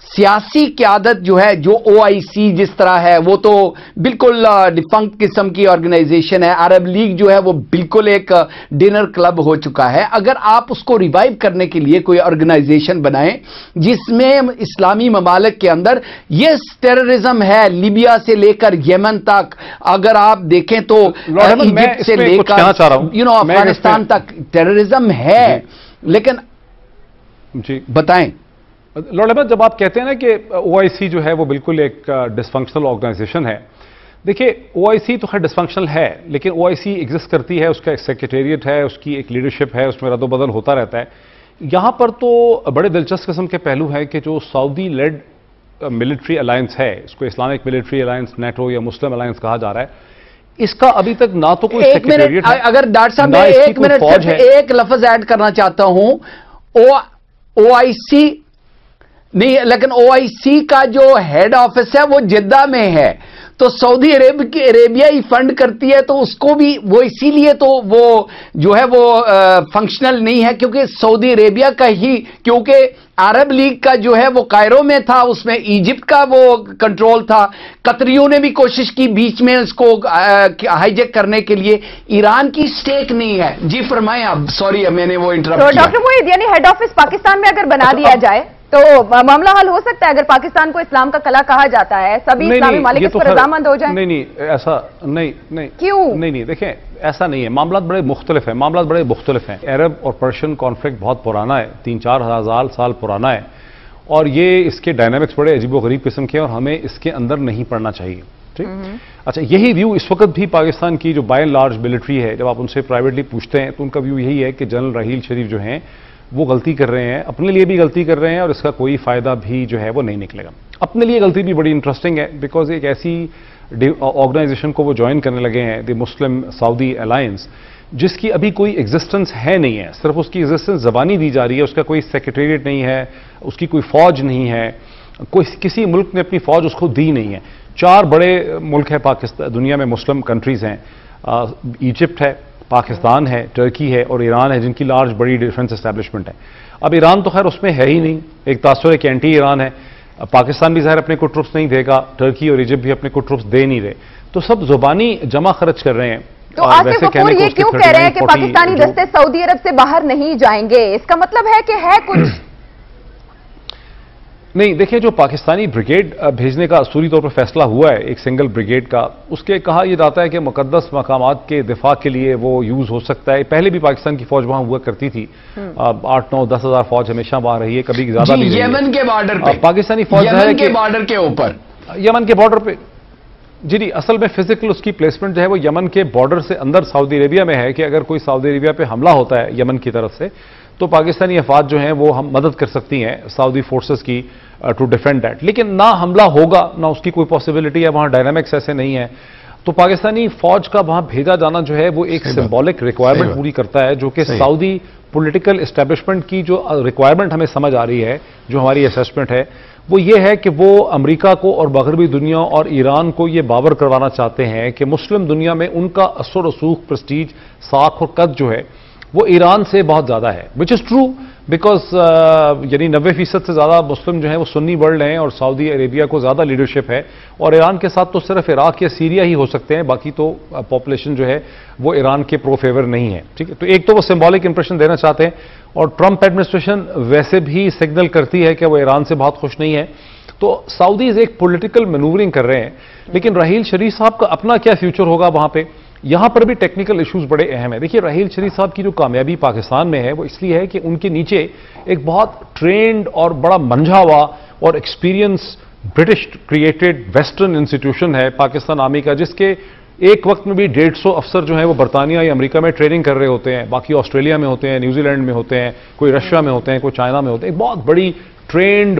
Speaker 5: سیاسی قیادت جو ہے، جو OIC جس طرح ہے وہ تو بالکل ڈیفنکٹ قسم کی آرگنائزیشن ہے، عرب لیگ جو ہے وہ بالکل ایک ڈنر کلب ہو چکا ہے۔ اگر آپ اس کو ریوائیو کرنے کے لیے کوئی آرگنائزیشن بنائیں جس میں اسلامی ممالک کے اندر یہ ٹیررزم ہے، لیبیا سے لے کر یمن تک، اگر آپ دیکھیں تو ایجپٹ سے لے کر افغانستان تک ٹیررزم ہے، لیکن بتائیں
Speaker 6: لارڈ احمد، جب آپ کہتے ہیں نا کہ OIC جو ہے وہ بالکل ایک ڈسفنکشنل آرگنائزیشن ہے، دیکھیے OIC تو خیر ڈسفنکشنل ہے، لیکن OIC ایگزسٹ کرتی ہے، اس کا ایک سیکریٹریٹ ہے، اس کی ایک لیڈرشپ ہے، اس میں رد و بدل ہوتا رہتا ہے۔ یہاں پر تو بڑے دلچسپ قسم کے پہلو ہیں کہ جو سعودی لیڈ ملٹری الائنس ہے، اس کو اسلامک ملٹری الائنس، نیٹو یا مسلم الائنس کہا جا رہا ہے، اس کا ابھی تک نہ تو کوئی سیکریٹریٹ ہے،
Speaker 5: اگر ڈاکٹر صاحب میں ایک منٹ ایک لفظ ایڈ کرنا چاہتا ہوں، OIC نہیں، لیکن OIC کا جو ہیڈ آفس ہے وہ جدہ میں ہے، تو سعودی عربیہ ہی فنڈ کرتی ہے، تو اس کو بھی وہ اسی لیے تو وہ جو ہے وہ فنکشنل نہیں ہے، کیونکہ سعودی عربیہ کا ہی، کیونکہ عرب لیگ کا جو ہے وہ کائرو میں تھا، اس میں ایجپٹ کا وہ کنٹرول تھا، قطریوں نے بھی کوشش کی بیچ میں اس کو ہائی جیک کرنے کے لیے، ایران کی سٹیک نہیں ہے۔ جی فرمائیں آپ، سوری میں نے وہ انٹرپٹ کیا۔
Speaker 1: ڈاکٹر موحد، یعنی ہیڈ آفس پاکستان میں اگر بنا دیا جائے تو معاملہ حل ہو سکتا ہے؟ اگر پاکستان کو اسلام کا قلعہ کہا جاتا ہے، سبھی اسلامی ممالک اس پر رضامند ہو جائیں؟
Speaker 6: نہیں، ایسا نہیں۔
Speaker 1: کیوں؟
Speaker 6: نہیں، دیکھیں ایسا نہیں ہے، معاملات بڑے مختلف ہیں۔ عرب اور پرشین کانفلکٹ بہت پرانا ہے، 3-4 ہزار سال پرانا ہے، اور یہ اس کے ڈائنامکس بڑے عجیب و غریب قسم کے ہیں، اور ہمیں اس کے اندر نہیں پڑنا چاہیے، ٹھیک؟ اچھا، یہی ویو اس وقت بھی پاکستان کی جو بائی اینڈ لارج ملٹری ہے، جب آپ ان سے پرائیویٹلی پوچھتے ہیں تو ان کا ویو یہی ہے کہ جنرل راحیل شریف جو ہیں وہ غلطی کر رہے ہیں، اپنے لیے بھی غلطی کر رہے ہیں، اور اس کا کوئی فائدہ بھی جو ہے وہ نہیں نکلے گا۔ اپنے لیے غلطی بھی بڑی انٹرسٹنگ ہے، بیکاز ایک ایسی آرگنائزیشن کو وہ جوائن کرنے لگے ہیں، دی مسلم سعودی الائنس، جس کی ابھی کوئی ایگزسٹنس ہے نہیں ہے، صرف اس کی ایگزسٹنس زبانی دی جا رہی ہے، اس کا کوئی سیکریٹریٹ نہیں ہے، اس کی کوئی فوج نہیں ہے، کسی ملک نے اپنی فوج اس کو دی نہیں ہے۔ 4 بڑے ملک ہیں پاکستان، دنیا میں مسلم کنٹریز ہیں، ایجپٹ ہے، پاکستان ہے, ٹرکی ہے اور ایران ہے, جن کی لارج بڑی ڈیفنس اسٹیبلشمنٹ ہے. اب ایران تو خیر اس میں ہے ہی نہیں, ایک تاثر ہے کہ اینٹی ایران ہے. پاکستان بھی ظاہر اپنے کو ٹروپس نہیں دے گا, ٹرکی اور ایجپٹ بھی اپنے کو ٹروپس دے نہیں رہے, تو سب زبانی جمع خرچ کر رہے ہیں.
Speaker 1: تو آصف غفور یہ کیوں کہہ رہے ہیں کہ پاکستانی دستے سعودی عرب سے باہر نہیں جائیں گے؟ اس کا مطلب ہے کہ ہے کچھ
Speaker 6: نہیں. دیکھیں, جو پاکستانی بریگیڈ بھیجنے کا اصولی طور پر فیصلہ ہوا ہے ایک سنگل بریگیڈ کا, اس کے کہا یہ جاتا ہے کہ مقدس مقامات کے دفاع کے لیے وہ یوز ہو سکتا ہے. پہلے بھی پاکستان کی فوج وہاں ہوا کرتی تھی, 8, 9, 10 ہزار فوج ہمیشہ وہاں رہی ہے, کبھی زیادہ بھی.
Speaker 5: یمن کے بارڈر پہ
Speaker 6: پاکستانی فوج
Speaker 5: یمن کے بارڈر کے اوپر,
Speaker 6: یمن کے بارڈر پہ جی اصل میں فزیکل اس کی پلیسمنٹ جو ہے وہ یمن کے بارڈر سے اندر سعودی عربیہ میں ہے, کہ اگر کوئی سعودی عربیہ پہ حملہ ہوتا ہے یمن کی طرف سے تو پاکستانی افواج جو ہیں وہ ہم مدد کر سکتی ہیں سعودی فورسز کی ٹو ڈیفینڈ دیٹ. لیکن نہ حملہ ہوگا نہ اس کی کوئی پاسبلٹی ہے, وہاں ڈائنامکس ایسے نہیں ہیں. تو پاکستانی فوج کا وہاں بھیجا جانا جو ہے وہ ایک سمبولک ریکوائرمنٹ پوری کرتا ہے, جو کہ سعودی پولیٹیکل اسٹیبلشمنٹ کی جو ریکوائرمنٹ ہمیں سمجھ آ رہی ہے, جو ہماری اسیسمنٹ ہے وہ یہ ہے کہ وہ امریکہ کو اور مغربی دنیا اور ایران کو یہ باور کروانا چاہتے ہیں کہ مسلم دنیا میں ان کا اثر و رسوخ, پریسٹیج, ساکھ اور قد جو ہے وہ ایران سے بہت زیادہ ہے, وچ از ٹرو, بیکاز یعنی 90% سے زیادہ مسلم جو ہیں وہ سنی ورلڈ ہیں اور سعودی عربیہ کو زیادہ لیڈرشپ ہے, اور ایران کے ساتھ تو صرف عراق یا سیریا ہی ہو سکتے ہیں, باقی تو پاپولیشن جو ہے وہ ایران کے پرو فیور نہیں ہے. ٹھیک ہے, تو ایک تو وہ سمبولک امپریشن دینا چاہتے ہیں, اور ٹرمپ ایڈمنسٹریشن ویسے بھی سگنل کرتی ہے کہ وہ ایران سے بہت خوش نہیں ہے. تو سعودیز ایک پولیٹیکل مینوورنگ کر رہے ہیں, لیکن راحیل شریف صاحب کا اپنا کیا فیوچر ہوگا وہاں پہ, یہاں پر بھی ٹیکنیکل ایشوز بڑے اہم ہیں. دیکھیے, راحیل شریف صاحب کی جو کامیابی پاکستان میں ہے وہ اس لیے ہے کہ ان کے نیچے ایک بہت ٹرینڈ اور بڑا منجھا ہوا اور experience British created western institution ہے پاکستان آرمی کا, جس کے ایک وقت میں بھی 150 افسر جو ہیں وہ برطانیہ یا امریکہ میں ٹریننگ کر رہے ہوتے ہیں, باقی آسٹریلیا میں ہوتے ہیں, نیوزی لینڈ میں ہوتے ہیں, کوئی رشیا میں ہوتے ہیں, کوئی چائنا میں ہوتے ہیں. ایک بہت بڑی ٹرینڈ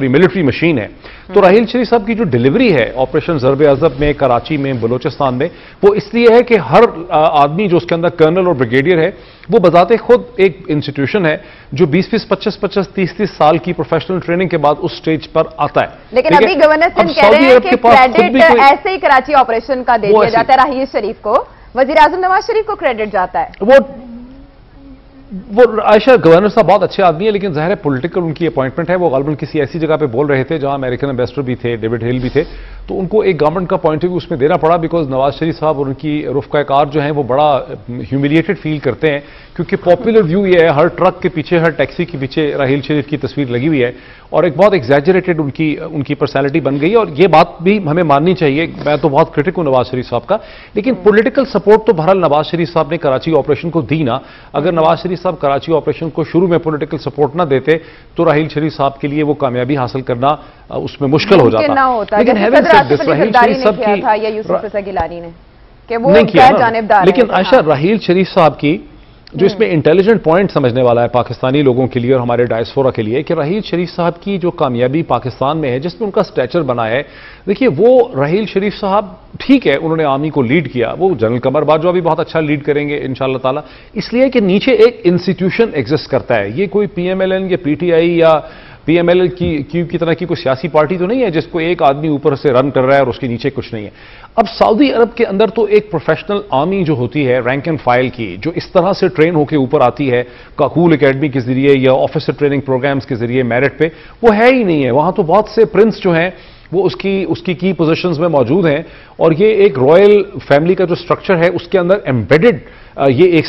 Speaker 6: ملٹری مشین ہے. تو راحیل شریف صاحب کی جو ڈیلیوری ہے آپریشن ضرب عضب میں, کراچی میں, بلوچستان میں, وہ اس لیے ہے کہ ہر آدمی جو اس کے اندر کرنل اور بریگیڈیئر ہے وہ بذات خود ایک انسٹیٹیوشن ہے جو 20-20, 25-25, 30-30 سال کی پروفیشنل ٹریننگ کے بعد اس سٹیج پر آتا ہے.
Speaker 1: لیکن ابھی گورنر سندھ کہہ رہے ہیں کہ کریڈٹ ایسے ہی کراچی آپریشن کا دے دیا جاتا ہے راحیل شریف کو, وزیر اعظم نواز شریف کو کریڈٹ جاتا ہے.
Speaker 6: وہ عائشہ گورنر صاحب بہت اچھے آدمی ہیں, لیکن ظاہر ہے پولیٹیکل ان کی اپوائنٹمنٹ ہے. وہ غالباً کسی ایسی جگہ پہ بول رہے تھے جہاں امریکن ایمبیسڈر بھی تھے, ڈیوڈ ہل بھی تھے, تو ان کو ایک گورنمنٹ کا پوائنٹ آف ویو اس میں دینا پڑا, بیکاز نواز شریف صاحب اور ان کی رفقہ کار جو ہیں وہ بڑا ہیوملیٹڈ فیل کرتے ہیں, کیونکہ پاپولر ویو یہ ہے ہر ٹرک کے پیچھے, ہر ٹیکسی کے پیچھے راحیل شریف کی تصویر لگی ہوئی ہے, اور ایک بہت ایگزیجریٹڈ ان کی پرسنالٹی بن گئی ہے. اور یہ بات بھی ہمیں ماننی چاہیے. میں تو بہت کرٹک ہوں نواز شریف صاحب کا, لیکن پولیٹیکل سپورٹ تو بہرحال نواز شریف صاحب نے کراچی آپریشن کو دی نا. اگر نواز شریف صاحب کراچی آپریشن کو شروع میں پولیٹیکل سپورٹ نہ دیتے تو راحیل شریف صاحب کے لیے وہ کامیابی حاصل کرنا اس میں مشکل ہو جاتا. لیکن راحیل شریف صاحب کی, لیکن عائشہ راحیل شریف صاحب کی جو اس میں انٹیلیجنٹ پوائنٹ سمجھنے والا ہے پاکستانی لوگوں کے لیے اور ہمارے ڈائسپورا کے لیے, کہ راحیل شریف صاحب کی جو کامیابی پاکستان میں ہے, جس میں ان کا سٹیچر بنا ہے. دیکھیے, وہ راحیل شریف صاحب ٹھیک ہے انہوں نے آرمی کو لیڈ کیا, وہ جنرل قمر باجوہ بھی بہت اچھا لیڈ کریں گے انشاءاللہ تعالی, اس لیے کہ نیچے ایک انسٹیٹیوشن ایگزسٹ کرتا ہے. یہ کوئی پی ایم ایل این یا پی ٹی آئی یا پی ایم ایل کی طرح کی کوئی سیاسی پارٹی تو نہیں ہے جس کو ایک آدمی اوپر سے رن کر رہا ہے اور اس کے نیچے کچھ نہیں ہے. اب سعودی عرب کے اندر تو ایک پروفیشنل آرمی جو ہوتی ہے رینک اینڈ فائل کی, جو اس طرح سے ٹرین ہو کے اوپر آتی ہے کاکول اکیڈمی کے ذریعے یا آفیسر ٹریننگ پروگرامز کے ذریعے میرٹ پہ, وہ ہے ہی نہیں ہے. وہاں تو بہت سے پرنس جو ہیں وہ اس کی کی پوزیشنز میں موجود ہیں, اور یہ ایک رائل فیملی کا جو سٹرکچر ہے اس کے اندر ایمبیڈڈ یہ ایک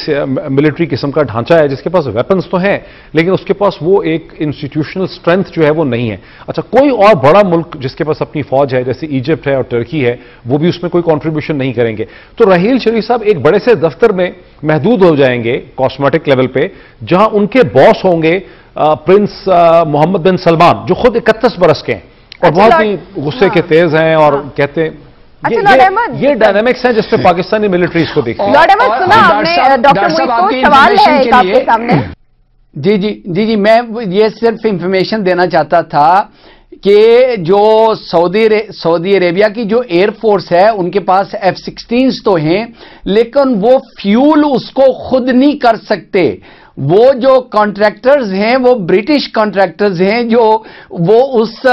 Speaker 6: ملٹری قسم کا ڈھانچہ ہے, جس کے پاس ویپنز تو ہیں لیکن اس کے پاس وہ ایک انسٹیٹیوشنل سٹرینتھ جو ہے وہ نہیں ہے. اچھا, کوئی اور بڑا ملک جس کے پاس اپنی فوج ہے جیسے ایجپٹ ہے اور ٹرکی ہے, وہ بھی اس میں کوئی کنٹریبیوشن نہیں کریں گے. تو راحیل شریف صاحب ایک بڑے سے دفتر میں محدود ہو جائیں گے کاسمیٹک لیول پہ, جہاں ان کے باس ہوں گے پرنس محمد بن سلمان, جو خود 31 برس کے ہیں اور بہت ہی غصے کے تیز ہیں, اور کہتے ہیں یہ ڈائنامکس ہیں جس پہ پاکستانی ملٹری اس کو دیکھتے ہیں.
Speaker 1: لارڈ احمد سنا آپ نے ڈاکٹر محیط کو, سوال ہے ایک آپ کے سامنے.
Speaker 5: جی میں یہ صرف انفارمیشن دینا چاہتا تھا کہ جو سعودی عربیہ کی جو ایئر فورس ہے ان کے پاس F-16 تو ہیں, لیکن وہ فیول اس کو خود نہیں کر سکتے. وہ جو کانٹریکٹرز ہیں وہ برٹش کانٹریکٹرز ہیں جو وہ اس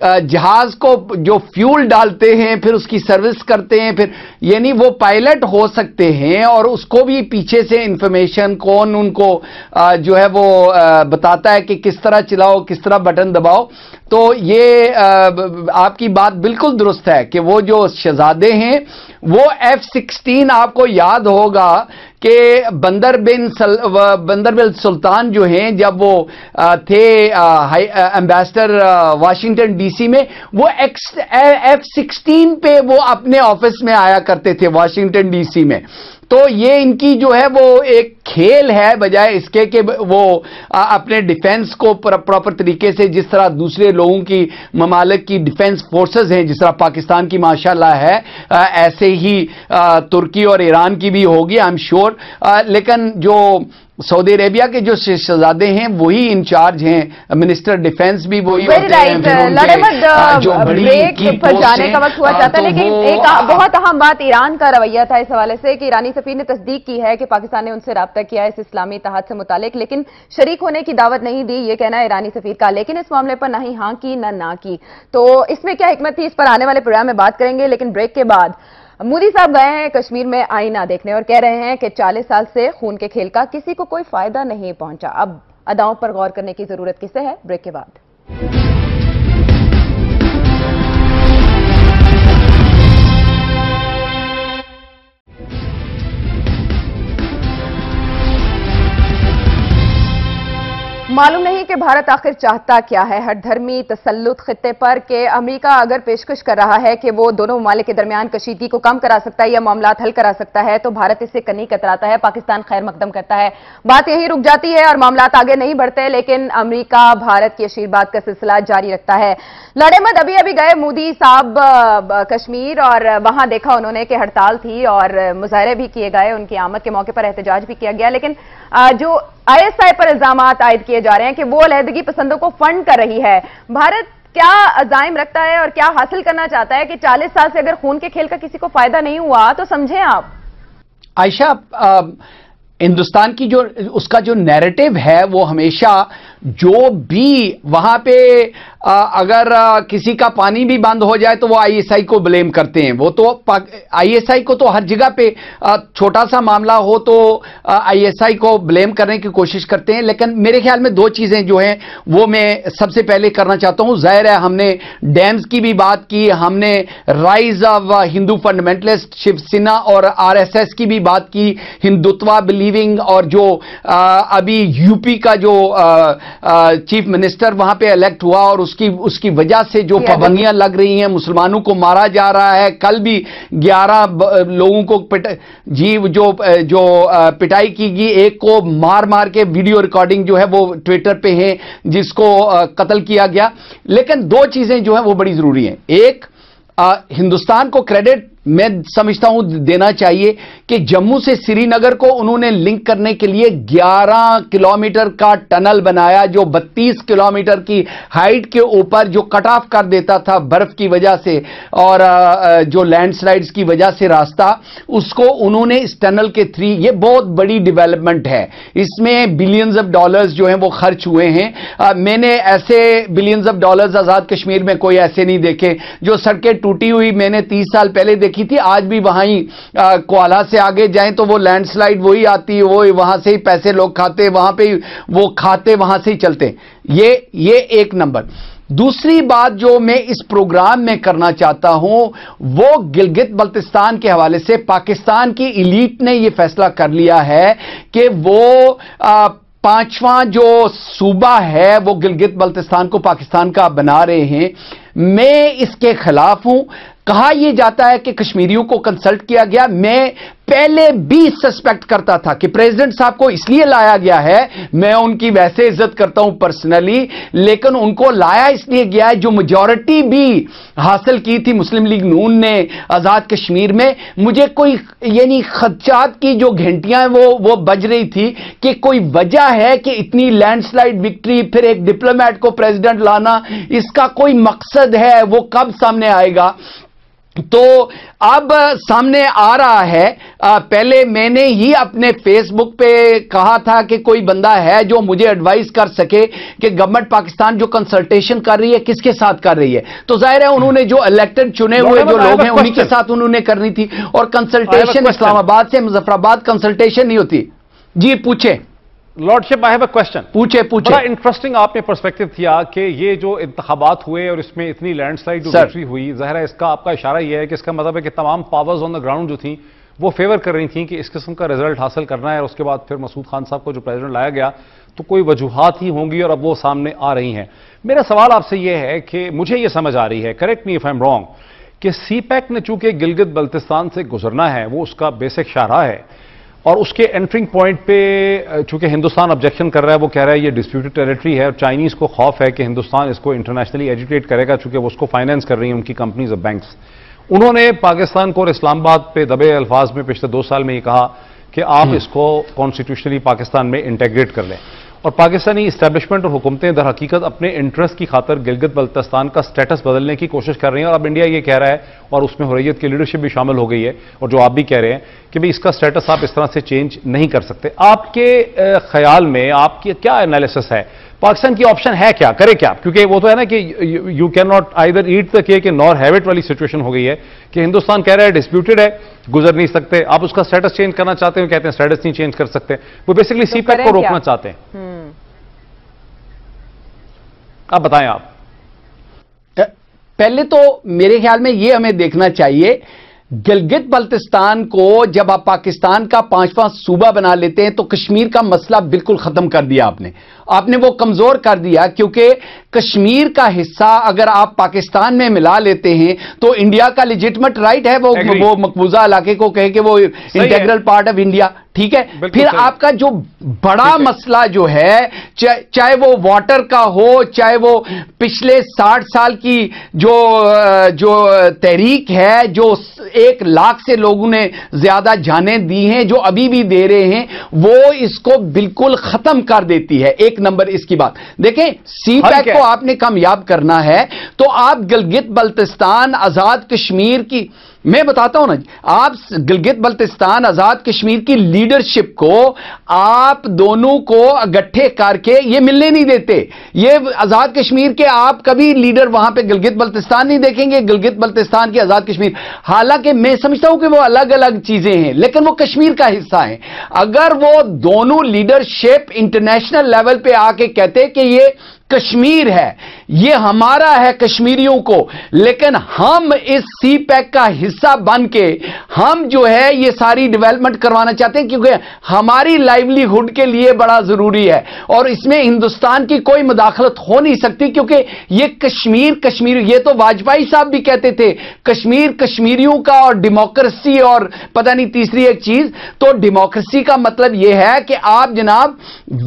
Speaker 5: जहाज को जो फ्यूल डालते हैं फिर उसकी सर्विस करते हैं, फिर यानी वो पायलट हो सकते हैं और उसको भी पीछे से इंफॉर्मेशन कौन उनको जो है वो बताता है कि किस तरह चलाओ, किस तरह बटन दबाओ। तो ये आपकी बात बिल्कुल दुरुस्त है कि वो जो शहजादे हैं वो F-16, आपको याद होगा कि बंदर बिन सुल्तान जो हैं जब वो थे एम्बेसडर वाशिंगटन डीसी में, वो F-16 पे वो अपने ऑफिस में आया करते थे वाशिंगटन डीसी में। तो ये इनकी जो है वो एक खेल है, बजाय इसके कि वो अपने डिफेंस को प्रॉपर तरीके से, जिस तरह दूसरे लोगों की ममालिक की डिफेंस फोर्सेस हैं, जिस तरह पाकिस्तान की माशाल्लाह है, ऐसे ही तुर्की और ईरान की भी होगी आई एम श्योर। लेकिन जो सऊदी अरेबिया के जो शहजादे हैं वही इंचार्ज हैं, मिनिस्टर डिफेंस भी वही होते हैं।
Speaker 1: जो ब्रेक पर जाने का वक्त हुआ चाहता है, लेकिन एक बहुत अहम बात ईरान का रवैया था इस हवाले से कि ईरानी सफीर ने तस्दीक की है कि पाकिस्तान ने उनसे राब्ता किया इस इस्लामी इत्तेहाद से मुतालिक, लेकिन शरीक होने की दावत नहीं दी, ये कहना है ईरानी सफीर का। लेकिन इस मामले पर ना ही हाँ की ना की, तो इसमें क्या हिकमत थी, इस पर आने वाले प्रोग्राम में बात करेंगे। लेकिन ब्रेक के बाद मोदी साहब गए हैं कश्मीर में आईना देखने और कह रहे हैं कि 40 साल से खून के खेल का किसी को कोई फायदा नहीं पहुंचा। अब अदाओं पर गौर करने की जरूरत किसे है? ब्रेक के बाद। मालूम नहीं कि भारत आखिर चाहता क्या है। हठधर्मी तसल्लुत खित्ते पर कि अमेरिका अगर पेशकश कर रहा है कि वो दोनों ममालिक के दरमियान कशीदगी को कम करा सकता है या मामलात हल करा सकता है, तो भारत इससे कनी कतराता है, पाकिस्तान खैर मकदम करता है, बात यहीं रुक जाती है और मामलात आगे नहीं बढ़ते। लेकिन अमेरिका भारत के आशीर्वाद का सिलसिला जारी रखता है। लड़े मत अभी अभी गए मोदी साहब कश्मीर और वहां देखा उन्होंने कि हड़ताल थी और मुजाहरे भी किए गए, उनकी आमद के मौके पर एहतजाज भी किया गया। लेकिन जो ISI पर इल्जामात आयद किए जा रहे हैं कि वो अलहदगी पसंदों को फंड कर रही है, भारत क्या अज़ाइम रखता है और क्या हासिल करना चाहता है कि 40 साल से अगर खून के खेल का किसी को फायदा नहीं हुआ तो समझें आप।
Speaker 5: आयशा, हिंदुस्तान की जो उसका जो नैरेटिव है वो हमेशा जो भी वहां पे अगर किसी का पानी भी बंद हो जाए तो वो ISI को ब्लेम करते हैं। वो तो ISI को तो हर जगह पे छोटा सा मामला हो तो ISI को ब्लेम करने की कोशिश करते हैं। लेकिन मेरे ख्याल में दो चीजें जो हैं वो मैं सबसे पहले करना चाहता हूं। जाहिर है हमने डैम्स की भी बात की, हमने rise of Hindu fundamentalist Shiv Sena और RSS की भी बात की, हिंदुत्वा बिलीविंग, और जो अभी यूपी का जो चीफ मिनिस्टर वहां पे इलेक्ट हुआ और उसकी वजह से जो पाबंदियां लग रही हैं, मुसलमानों को मारा जा रहा है। कल भी 11 लोगों को पिटाई की गई, एक को मार मार के वीडियो रिकॉर्डिंग जो है वो ट्विटर पे है जिसको कत्ल किया गया। लेकिन दो चीजें जो है वो बड़ी जरूरी हैं। एक, हिंदुस्तान को क्रेडिट मैं समझता हूं देना चाहिए कि जम्मू से श्रीनगर को उन्होंने लिंक करने के लिए 11 किलोमीटर का टनल बनाया, जो 32 किलोमीटर की हाइट के ऊपर जो कट ऑफ कर देता था बर्फ की वजह से और जो लैंडस्लाइड्स की वजह से रास्ता, उसको उन्होंने इस टनल के थ्रू, ये बहुत बड़ी डेवलपमेंट है, इसमें बिलियंस ऑफ डॉलर्स जो हैं वो खर्च हुए हैं। मैंने ऐसे बिलियंस ऑफ डॉलर्स आजाद कश्मीर में कोई ऐसे नहीं देखे। जो सड़कें टूटी हुई मैंने 30 साल पहले देखी थी, आज भी वहीं कोआला से आगे जाएं तो वो लैंडस्लाइड वही आती है, वो वहां से ही पैसे लोग खाते, वहां पे वो खाते, वहां से ही चलते। ये एक नंबर। दूसरी बात जो मैं इस प्रोग्राम में करना चाहता हूं वो गिलगित बल्तिस्तान के हवाले से पाकिस्तान की इलीट ने यह फैसला कर लिया है कि वो 5वां जो सूबा है वो गिलगित बल्तिस्तान को पाकिस्तान का बना रहे हैं। मैं इसके खिलाफ हूं। कहा यह जाता है कि कश्मीरियों को कंसल्ट किया गया। मैं पहले भी सस्पेक्ट करता था कि प्रेसिडेंट साहब को इसलिए लाया गया है, मैं उनकी वैसे इज्जत करता हूं पर्सनली, लेकिन उनको लाया इसलिए गया है जो मेजॉरिटी भी हासिल की थी मुस्लिम लीग नून ने आजाद कश्मीर में। मुझे कोई यानी खदशात की जो घंटियां हैं वो बज रही थी कि कोई वजह है कि इतनी लैंडस्लाइड विक्ट्री, फिर एक डिप्लोमेट को प्रेसिडेंट लाना, इसका कोई मकसद है, वो कब सामने आएगा। تو اب سامنے آ رہا ہے، پہلے میں نے ہی اپنے فیس بک پہ کہا تھا کہ کوئی بندہ ہے جو مجھے ایڈوائز کر سکے کہ گورنمنٹ پاکستان جو کنسلٹیشن کر رہی ہے کس کے ساتھ کر رہی ہے، تو ظاہر ہے انہوں نے جو الیکٹڈ چنے ہوئے جو لوگ ہیں انہی کے ساتھ انہوں نے کرنی تھی، اور کنسلٹیشن اسلام آباد سے مظفر آباد کنسلٹیشن نہیں ہوتی۔ جی پوچھیں
Speaker 6: لارڈشپ، آئی ہیو اے کوسچن۔
Speaker 5: پوچھیں
Speaker 6: بڑا انٹرسٹنگ آپ نے پرسپیکٹو کیا کہ یہ جو انتخابات ہوئے اور اس میں اتنی لینڈ سلائڈ وکٹری ہوئی، ظاہر ہے اس کا آپ کا اشارہ یہ ہے کہ اس کا مطلب ہے کہ تمام پاورز آن دا گراؤنڈ جو تھیں وہ فیور کر رہی تھیں کہ اس قسم کا رزلٹ حاصل کرنا ہے، اور اس کے بعد پھر مسعود خان صاحب کو جو پریزیڈنٹ لایا گیا تو کوئی وجوہات ہی ہوں گی اور اب وہ سامنے آ رہی ہیں۔ میرا سوال آپ سے یہ ہے کہ مجھے یہ سمجھ آ رہی ہے، correct me if I am wrong, کہ سی پیک نے چونکہ گلگت بلتستان سے گزرنا ہے، وہ اس کا بیسک شاہراہ ہے، اور اس کے انٹرنگ پوائنٹ پہ چونکہ ہندوستان آبجیکشن کر رہا ہے، وہ کہہ رہا ہے یہ ڈسپیوٹڈ ٹیریٹری ہے، اور چائنیز کو خوف ہے کہ ہندوستان اس کو انٹرنیشنلی ایجوکیٹ کرے گا چونکہ وہ اس کو فائنینس کر رہی ہیں ان کی کمپنیز اور بینکس۔ انہوں نے پاکستان کو اور اسلام آباد پہ دبے الفاظ میں پچھلے 2 سال میں یہ کہا کہ آپ اس کو کانسٹیٹیوشنلی پاکستان میں انٹیگریٹ کر لیں، اور پاکستانی اسٹیبلشمنٹ اور حکومتیں در حقیقت اپنے انٹرسٹ کی خاطر گلگت بلتستان کا سٹیٹس بدلنے کی کوشش کر رہی ہیں، اور اب انڈیا یہ کہہ رہا ہے، اور اس میں حریت کی لیڈرشپ بھی شامل ہو گئی ہے، اور جو آپ بھی کہہ رہے ہیں کہ بھی اس کا سٹیٹس آپ اس طرح سے چینج نہیں کر سکتے۔ آپ کے خیال میں آپ کی کیا انالیسس ہے، پاکستان کی آپشن ہے کیا، کرے کیا؟ کیونکہ وہ تو ہے نا کہ you can not either eat the cake nor have it والی سچویشن ہو گئی ہے کہ ہندوستان کہہ رہا ہے ڈسپیوٹڈ ہے، گزر نہیں سکتے، آپ اس کا سٹیٹس چینج کرنا چاہتے ہیں، کہتے ہیں سٹیٹس نہیں چینج کر سکتے، وہ بیسکلی سی پیک کو روکنا چاہتے ہیں۔ آپ بتائیں۔ آپ
Speaker 5: پہلے تو میرے خیال میں یہ ہمیں دیکھنا چاہیے، گلگت بلتستان کو جب آپ پاکستان کا 5واں صوبہ بنا لیتے ہیں تو کشمیر کا مسئلہ بالکل ختم کر دیا آپ نے وہ کمزور کر دیا، کیونکہ کشمیر کا حصہ اگر آپ پاکستان میں ملا لیتے ہیں تو انڈیا کا لیجٹمٹ رائٹ ہے وہ مقبوضہ علاقے کو کہے کہ وہ انٹیگرل پارٹ آف انڈیا، ٹھیک ہے۔ پھر آپ کا جو بڑا مسئلہ جو ہے، چاہے وہ واٹر کا ہو، چاہے وہ پچھلے 60 سال کی جو تحریک ہے، جو 1 لاکھ سے لوگوں نے زیادہ جانیں دی ہیں، جو ابھی بھی دے رہے ہیں، وہ اس کو بالکل ختم کر دیتی ہے۔ ایک نمبر اس کی بات دیکھیں، سی پیک کو آپ نے کامیاب کرنا ہے تو آپ گلگت بلتستان آزاد کشمیر کی، میں بتاتا ہوں نا، آپ گلگت بلتستان آزاد کشمیر کی لیڈرشپ کو آپ دونوں کو اکٹھے کر کے یہ ملنے نہیں دیتے۔ یہ آزاد کشمیر کے آپ کبھی لیڈر وہاں پہ گلگت بلتستان نہیں دیکھیں گے، گلگت بلتستان کی آزاد کشمیر، حالانکہ میں سمجھتا ہوں کہ وہ الگ الگ چیزیں ہیں لیکن وہ کشمیر کا حصہ ہیں۔ اگر وہ دونوں لیڈرشپ انٹرنیشنل لیول پہ آ کے کہتے کہ یہ کشمیر ہے، یہ ہمارا ہے کشمیریوں کو، لیکن ہم اس سی پیک کا حصہ بن کے ہم جو ہے یہ ساری ڈیولپمنٹ کروانا چاہتے ہیں کیونکہ ہماری لائیولی ہوڈ کے لیے بڑا ضروری ہے، اور اس میں ہندوستان کی کوئی مداخلت ہو نہیں سکتی کیونکہ یہ کشمیر یہ تو واجپئی صاحب بھی کہتے تھے کشمیر کشمیریوں کا، اور ڈیموکریسی، اور پتہ نہیں تیسری ایک چیز، تو ڈیموکریسی کا مطلب یہ ہے کہ آپ جناب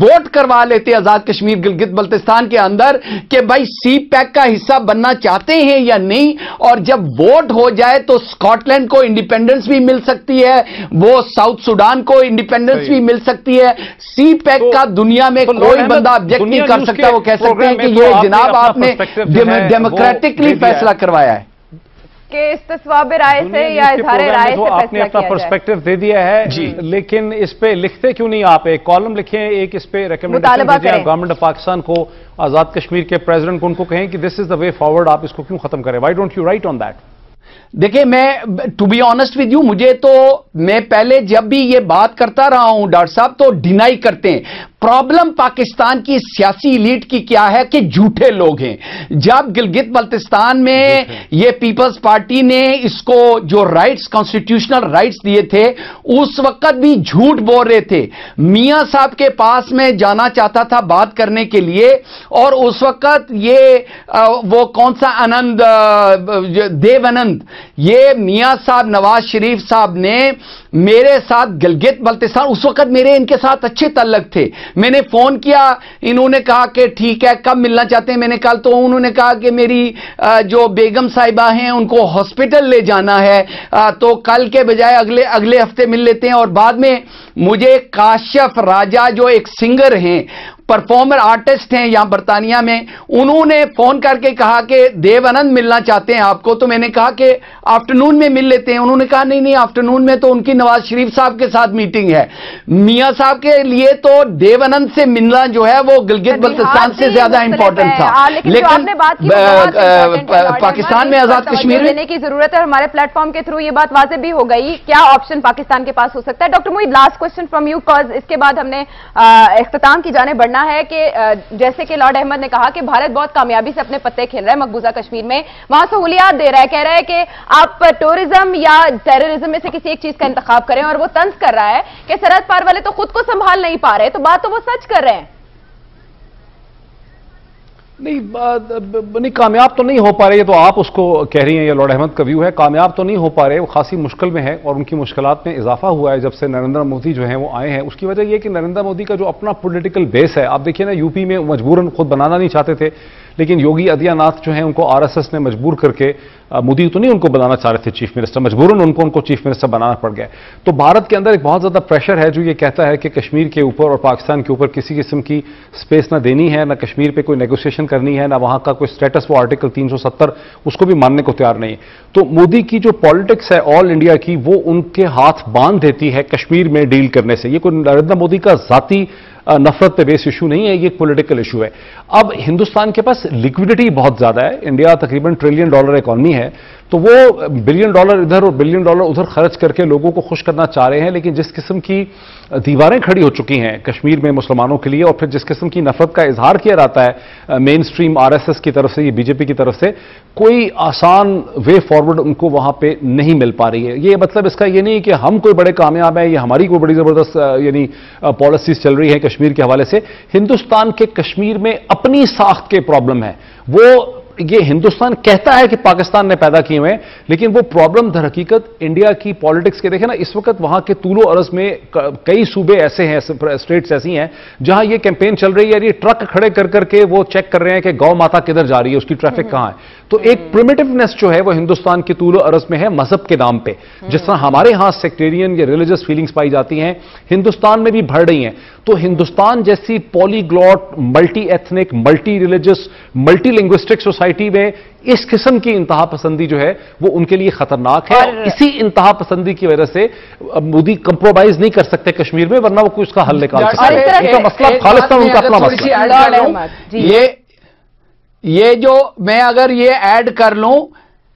Speaker 5: ووٹ کروا لیتے آزاد کشمیر گلگت بلتستان کے اندر کہ بھائی سی پیک کا حصہ بننا چاہتے ہیں یا نہیں، اور جب ووٹ ہو جائے تو اسکاٹ لینڈ کو انڈیپینڈنس بھی مل سکتی ہے، وہ ساؤتھ سوڈان کو انڈیپینڈنس بھی مل سکتی ہے۔ سی پیک کا دنیا میں کوئی بندہ آبجیکٹ نہیں کر سکتا، وہ کہہ سکتے ہیں کہ یہ جناب آپ نے ڈیموکریٹکلی فیصلہ کروایا ہے
Speaker 1: کہ استصواب رائے سے یا اظہار رائے سے
Speaker 6: آپ نے اپنا پرسپیکٹو دے دیا ہے، لیکن اس پہ لکھتے کیوں نہیں؟ آپ ایک کالم لکھیں، ایک اس پہ ریکمنڈیشن دیجیے گورنمنٹ آف پاکستان کو، آزاد کشمیر کے پریزیڈنٹ کو، ان کو کہیں کہ دس از دا وے فارورڈ، آپ اس کو کیوں ختم کریں؟ Why don't you write on that?
Speaker 5: دیکھیں، میں to be honest with you, مجھے تو میں پہلے جب بھی یہ بات کرتا رہا ہوں ڈاکٹر صاحب تو ڈینائی کرتے ہیں۔ پرابلم پاکستان کی سیاسی ایلیٹ کی کیا ہے کہ جھوٹے لوگ ہیں۔ جب گلگت بلتستان میں یہ پیپلز پارٹی نے اس کو جو رائٹس، کانسٹیٹیوشنل رائٹس دیے تھے، اس وقت بھی جھوٹ بول رہے تھے۔ میاں صاحب کے پاس میں جانا چاہتا تھا بات کرنے کے لیے، اور اس وقت یہ وہ کون سا آنند، دیو آنند، یہ میاں صاحب نواز شریف صاحب نے میرے ساتھ گلگت بلتستان، اس وقت میرے ان کے ساتھ اچھے تعلق تھے، میں نے فون کیا، انہوں نے کہا کہ ٹھیک ہے کب ملنا چاہتے ہیں، میں نے کہا تو انہوں نے کہا کہ میری جو بیگم صاحبہ ہیں ان کو ہاسپٹل لے جانا ہے، تو کل کے بجائے اگلے ہفتے مل لیتے ہیں۔ اور بعد میں مجھے کاشف راجہ جو ایک سنگر ہیں، परफॉर्मर आर्टिस्ट हैं यहाँ बरतानिया में, उन्होंने फोन करके कहा कि देव आनंद मिलना चाहते हैं आपको। तो मैंने कहा कि आफ्टरनून में मिल लेते हैं। उन्होंने कहा नहीं आफ्टरनून में तो उनकी नवाज शरीफ साहब के साथ मीटिंग है। मियां साहब के लिए तो देव आनंद से मिलना जो है वो गिलगित बल्तिस्तान से ज्यादा इंपॉर्टेंट था। लेकिन पाकिस्तान में आजाद कश्मीर
Speaker 1: देने की जरूरत है। हमारे प्लेटफॉर्म के थ्रू ये बात वाज़ेह भी हो गई, क्या ऑप्शन पाकिस्तान के पास हो सकता है। Doctor Moid, last question from you, cause इसके बाद हमने इख्तिताम की जाने बढ़ना है कि जैसे कि लॉर्ड अहमद ने कहा कि भारत बहुत कामयाबी से अपने पत्ते खेल रहा है मकबूजा कश्मीर में, वहां सहूलियात दे रहा है, कह रहा है कि आप टूरिज्म या टेररिज्म में से किसी एक चीज का इंतखाब करें, और वो तंज कर रहा है कि सरहद पार वाले तो खुद को संभाल नहीं पा रहे। तो बात तो वो सच कर रहे हैं।
Speaker 6: नहीं कामयाब तो नहीं हो पा रहे, ये तो आप उसको कह रही हैं, ये लॉर्ड अहमद का व्यू है। कामयाब तो नहीं हो पा रहे, वो खासी मुश्किल में है और उनकी मुश्किलात में इजाफा हुआ है जब से नरेंद्र मोदी जो हैं वो आए हैं। उसकी वजह ये कि नरेंद्र मोदी का जो अपना पॉलिटिकल बेस है, आप देखिए ना, यूपी में मजबूरन खुद बनाना नहीं चाहते थे, लेकिन योगी आदित्यनाथ जो हैं उनको आरएसएस ने मजबूर करके, मोदी तो नहीं उनको बनाना चाह रहे थे चीफ मिनिस्टर, मजबूरन उनको चीफ मिनिस्टर बनाना पड़ गया। तो भारत के अंदर एक बहुत ज्यादा प्रेशर है जो ये कहता है कि कश्मीर के ऊपर और पाकिस्तान के ऊपर किसी किस्म की स्पेस ना देनी है, ना कश्मीर पे कोई नेगोशिएशन करनी है, ना वहां का कोई स्टेटस, वो आर्टिकल 370 उसको भी मानने को तैयार नहीं है। तो मोदी की जो पॉलिटिक्स है ऑल इंडिया की, वो उनके हाथ बांध देती है कश्मीर में डील करने से। ये कोई नरेंद्र मोदी का जाती नफरत पे बेस इशू नहीं है, ये एक पॉलिटिकल इशू है। अब हिंदुस्तान के पास लिक्विडिटी बहुत ज्यादा है, इंडिया तकरीबन $1 ट्रिलियन इकॉनमी है, तो वो $1 बिलियन इधर और $1 बिलियन उधर खर्च करके लोगों को खुश करना चाह रहे हैं। लेकिन जिस किस्म की दीवारें खड़ी हो चुकी हैं कश्मीर में मुसलमानों के लिए, और फिर जिस किस्म की नफरत का इजहार किया जाता है मेन स्ट्रीम आरएसएस की तरफ से, ये बीजेपी की तरफ से, कोई आसान वे फॉरवर्ड उनको वहां पे नहीं मिल पा रही है। ये मतलब इसका ये नहीं कि हम कोई बड़े कामयाब हैं, ये हमारी कोई बड़ी जबरदस्त यानी पॉलिसीज चल रही है कश्मीर के हवाले से। हिंदुस्तान के कश्मीर में अपनी साख्त के प्रॉब्लम है, वो ये हिंदुस्तान कहता है कि पाकिस्तान ने पैदा किए हुए हैं, लेकिन वो प्रॉब्लम दर हकीकत इंडिया की पॉलिटिक्स के देखें ना, इस वक्त वहां के तूलो अरज में कई सूबे ऐसे हैं, स्टेट्स ऐसी हैं जहां ये कैंपेन चल रही है, ये ट्रक खड़े कर करके वो चेक कर रहे हैं कि गौ माता किधर जा रही है, उसकी ट्रैफिक कहां है। तो एक प्रिमिटिवनेस जो है वो हिंदुस्तान के तूलो अरज में है मजहब के नाम पे। जिस तरह हमारे यहां सेक्टेरियन या रिलीजियस फीलिंग्स पाई जाती हैं, हिंदुस्तान में भी बढ़ रही हैं। तो हिंदुस्तान जैसी polyglot, multi ethnic, multi religious, multi linguistic society में इस किस्म की इंतहा पसंदी जो है वो उनके लिए खतरनाक है। और इसी इंतहा पसंदी की वजह से मोदी कंप्रोमाइज नहीं कर सकते कश्मीर में, वरना वो कोई उसका हल निकाल सकते हैं। उनका मसला खालिस्तान, उनका अपना मसला।
Speaker 5: ये जो मैं अगर ये ऐड कर लूं,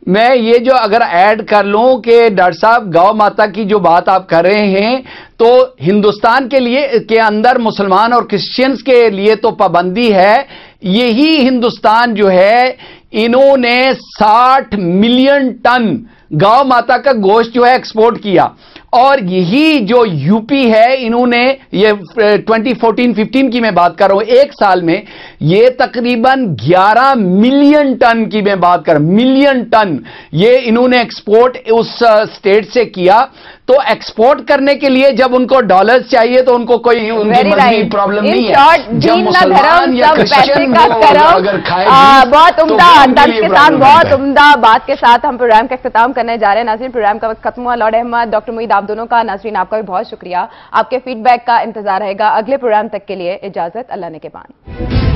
Speaker 5: मैं ये जो अगर ऐड कर लूं कि डॉक्टर साहब गौ माता की जो बात आप कर रहे हैं, तो हिंदुस्तान के लिए के अंदर मुसलमान और क्रिश्चियंस के लिए तो पाबंदी है। यही हिंदुस्तान जो है, इन्होंने 60 मिलियन टन गौ माता का गोश्त जो है एक्सपोर्ट किया, और यही जो यूपी है, इन्होंने ये 2014-15 की मैं बात कर रहा हूं, एक साल में ये तकरीबन 11 मिलियन टन की मैं बात कर, मिलियन टन ये इन्होंने एक्सपोर्ट उस स्टेट से किया। तो एक्सपोर्ट करने के लिए जब उनको डॉलर्स चाहिए तो उनको कोई उनकी मजहबी प्रॉब्लम नहीं है। जब मुसलमान या क्रिश्चियन अगर खाए,
Speaker 1: बहुत उम्दा अंदाज के साथ, बहुत उम्दा बात के साथ हम प्रोग्राम का इख्तिताम करने जा रहे हैं। नाज़रीन, प्रोग्राम का वक्त खत्म हुआ। लॉर्ड अहमद, डॉक्टर मोईद, आप दोनों का, नाज़रीन आपका भी बहुत शुक्रिया। आपके फीडबैक का इंतजार रहेगा। अगले प्रोग्राम तक के लिए इजाजत, अल्लाह ने के बान।